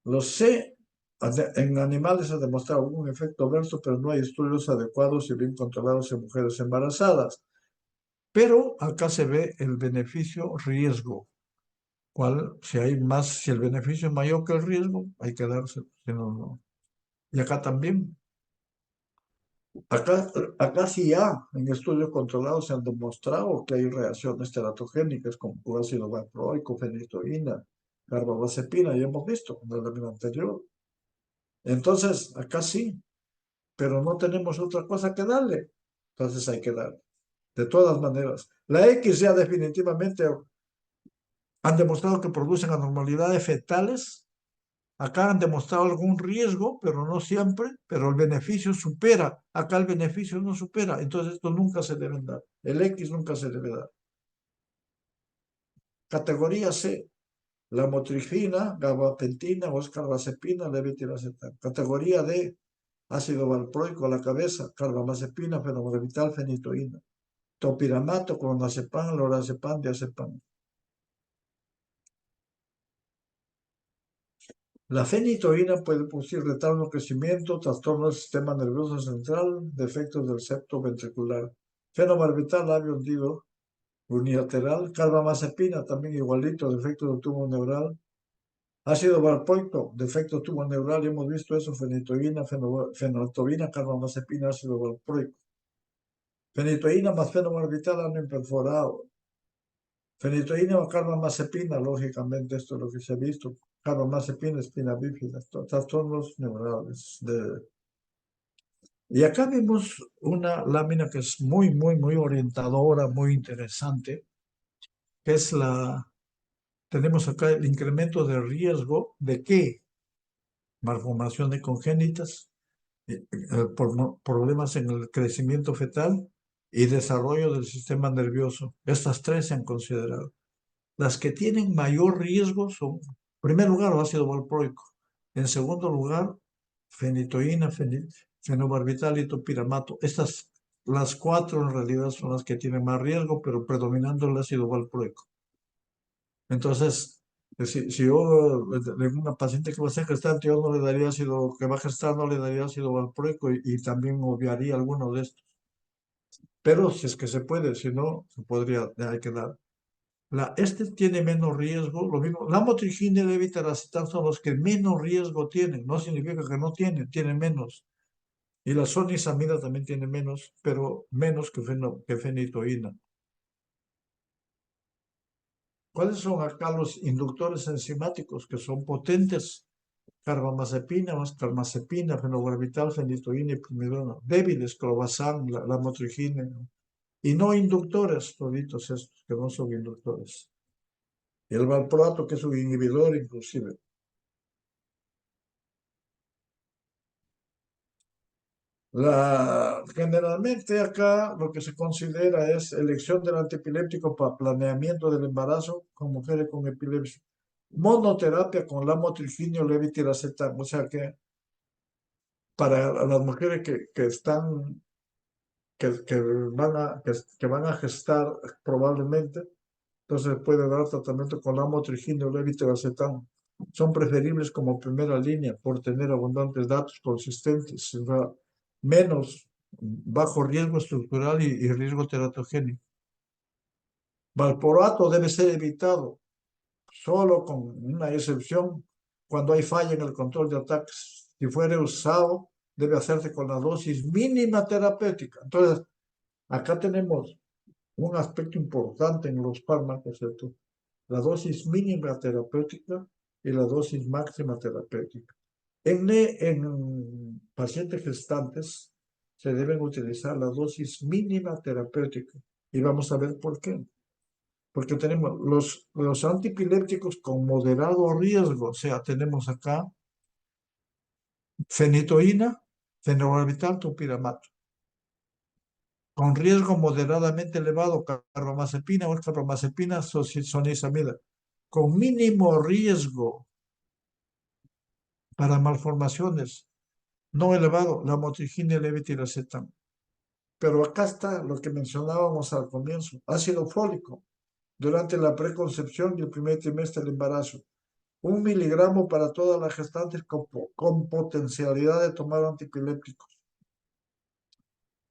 Los C en animales ha demostrado un efecto adverso, pero no hay estudios adecuados y bien controlados en mujeres embarazadas. Pero acá se ve el beneficio-riesgo. Si el beneficio es mayor que el riesgo, hay que dárselo, si no, no. Y acá también. Acá sí ya, en estudios controlados se han demostrado que hay reacciones teratogénicas como ácido valproico, fenitoína, carbamazepina, ya hemos visto en el lámina anterior. Entonces, acá sí, pero no tenemos otra cosa que darle. Entonces hay que darle. De todas maneras, la X ya definitivamente han demostrado que producen anormalidades fetales. Acá han demostrado algún riesgo, pero no siempre, pero el beneficio supera. Acá el beneficio no supera. Entonces esto nunca se debe dar. El X nunca se debe dar. Categoría C, la motrigina, gabapentina, oscarbazepina, levetiracetam. Categoría D, ácido valproico a la cabeza, carbamazepina, fenobarbital, fenitoína. Topiramato, clonazepam, lorazepam, diazepam. La fenitoína puede producir retardo de crecimiento, trastorno del sistema nervioso central, defectos del septo ventricular. Fenobarbital, labio hundido, unilateral. Carbamazepina, también igualito, defecto del tubo neural. Ácido valproico, defecto del tubo neural, hemos visto eso, fenitoína, fenotobina, carbamazepina, ácido valproico. Fenitoína más fenobarbital han imperforado. Fenitoína o carbamazepina, lógicamente, esto es lo que se ha visto. Carbamazepina, espina bífida, trastornos neurales. Y acá vemos una lámina que es muy, muy, muy orientadora, muy interesante, que es tenemos acá el incremento de riesgo de qué? Malformaciones congénitas, problemas en el crecimiento fetal y desarrollo del sistema nervioso. Estas tres se han considerado. Las que tienen mayor riesgo son, en primer lugar, el ácido valproico. En segundo lugar, fenitoína, fenobarbital y topiramato. Las 4 en realidad son las que tienen más riesgo, pero predominando el ácido valproico. Entonces, si yo en una paciente que va a ser gestante, yo no le daría ácido, que va a gestar, no le daría ácido valproico y también obviaría alguno de estos. Pero si es que se puede, si no, hay que dar. Este tiene menos riesgo, lo mismo. La motrigina y el levetiracetam son los que menos riesgo tienen. No significa que no tienen menos. Y la sonisamida también tiene menos, pero menos que fenitoína. ¿Cuáles son acá los inductores enzimáticos que son potentes? Carbamazepina, más carbamazepina, fenobarbital, fenitoína y primidona. Débiles, clobazam, la motrigina. Y no inductores, toditos estos, que no son inductores. Y el valproato, que es un inhibidor inclusive. Generalmente acá lo que se considera es elección del antiepiléptico para planeamiento del embarazo con mujeres con epilepsia. Monoterapia con lamotrigina o levetiracetam. O sea que para las mujeres que que van a gestar probablemente. Entonces puede dar tratamiento con lamotrigina o levetiracetam. Son preferibles como primera línea por tener abundantes datos consistentes, o sea, menos bajo riesgo estructural y riesgo teratogénico. Valproato debe ser evitado solo con una excepción cuando hay falla en el control de ataques. Si fuere usado, debe hacerse con la dosis mínima terapéutica. Entonces, acá tenemos un aspecto importante en los fármacos, ¿cierto? La dosis mínima terapéutica y la dosis máxima terapéutica. En pacientes gestantes se deben utilizar la dosis mínima terapéutica y vamos a ver por qué. Porque tenemos los antipilépticos con moderado riesgo, o sea, tenemos acá fenitoína, fenobarbital, topiramato. Con riesgo moderadamente elevado, carbamazepina o carbamazepina, sonizamida. Con mínimo riesgo para malformaciones, no elevado, la motrigina y levetiracetam. Pero acá está lo que mencionábamos al comienzo, ácido fólico, durante la preconcepción y el primer trimestre del embarazo. 1 miligramo para todas las gestantes con potencialidad de tomar antipilépticos.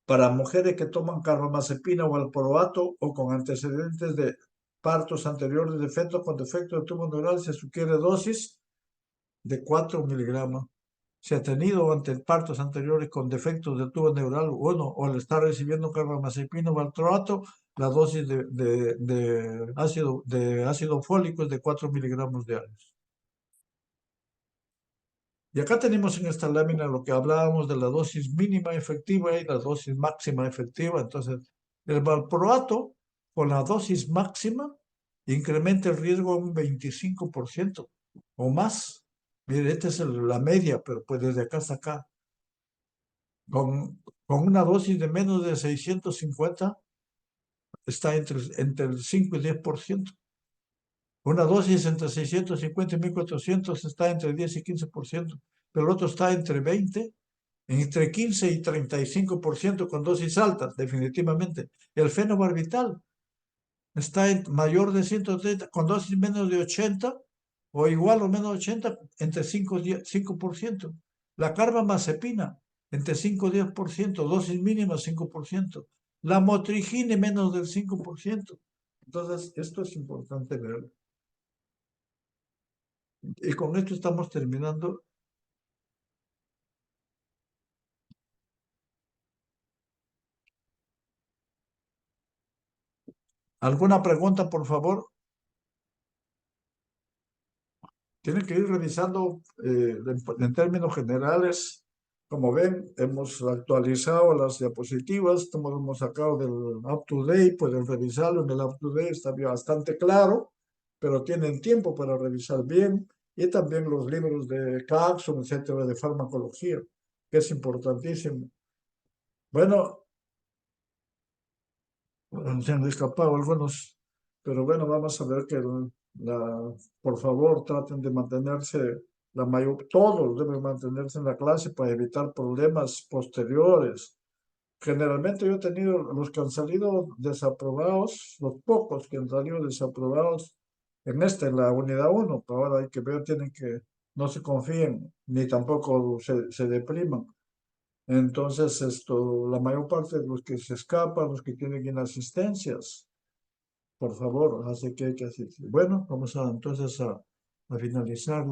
Para mujeres que toman carbamazepina o valproato o con antecedentes de partos anteriores de feto con defecto de tubo neural, se sugiere dosis de 4 miligramos. Si ha tenido partos anteriores con defectos del tubo neural, bueno, o al estar recibiendo carbamazepina o valproato, la dosis de ácido fólico es de 4 miligramos diarios. Y acá tenemos en esta lámina lo que hablábamos de la dosis mínima efectiva y la dosis máxima efectiva. Entonces, el valproato con la dosis máxima incrementa el riesgo un 25% o más. Mire, esta es la media, pero pues desde acá hasta acá. Con una dosis de menos de 650 está entre el 5 y 10%. Una dosis entre 650 y 1400 está entre 10 y 15%, pero el otro está entre 15 y 35% con dosis altas, definitivamente. El fenobarbital está en mayor de 130, con dosis menos de 80, o igual o menos de 80, entre 5 y 5%. La carbamazepina, entre 5 y 10%, dosis mínima 5%. La motrigina, menos del 5%. Entonces, esto es importante verlo. Y con esto estamos terminando. ¿Alguna pregunta, por favor? Tienen que ir revisando en términos generales. Como ven, hemos actualizado las diapositivas, hemos sacado del up-to-date, pueden revisarlo. En el up-to-date está bastante claro, pero tienen tiempo para revisar bien. Y también los libros de Caxon, etcétera, de farmacología, que es importantísimo. Bueno, se han escapado algunos, pero bueno, vamos a ver que por favor traten de mantenerse, todos deben mantenerse en la clase para evitar problemas posteriores. Generalmente yo he tenido los que han salido desaprobados, los pocos que han salido desaprobados en la unidad 1, pero ahora hay que ver, tienen que, no se confíen, ni tampoco se depriman. Entonces, la mayor parte de los que se escapan, los que tienen inasistencias, por favor, así que hay que hacer. Bueno, vamos entonces a finalizar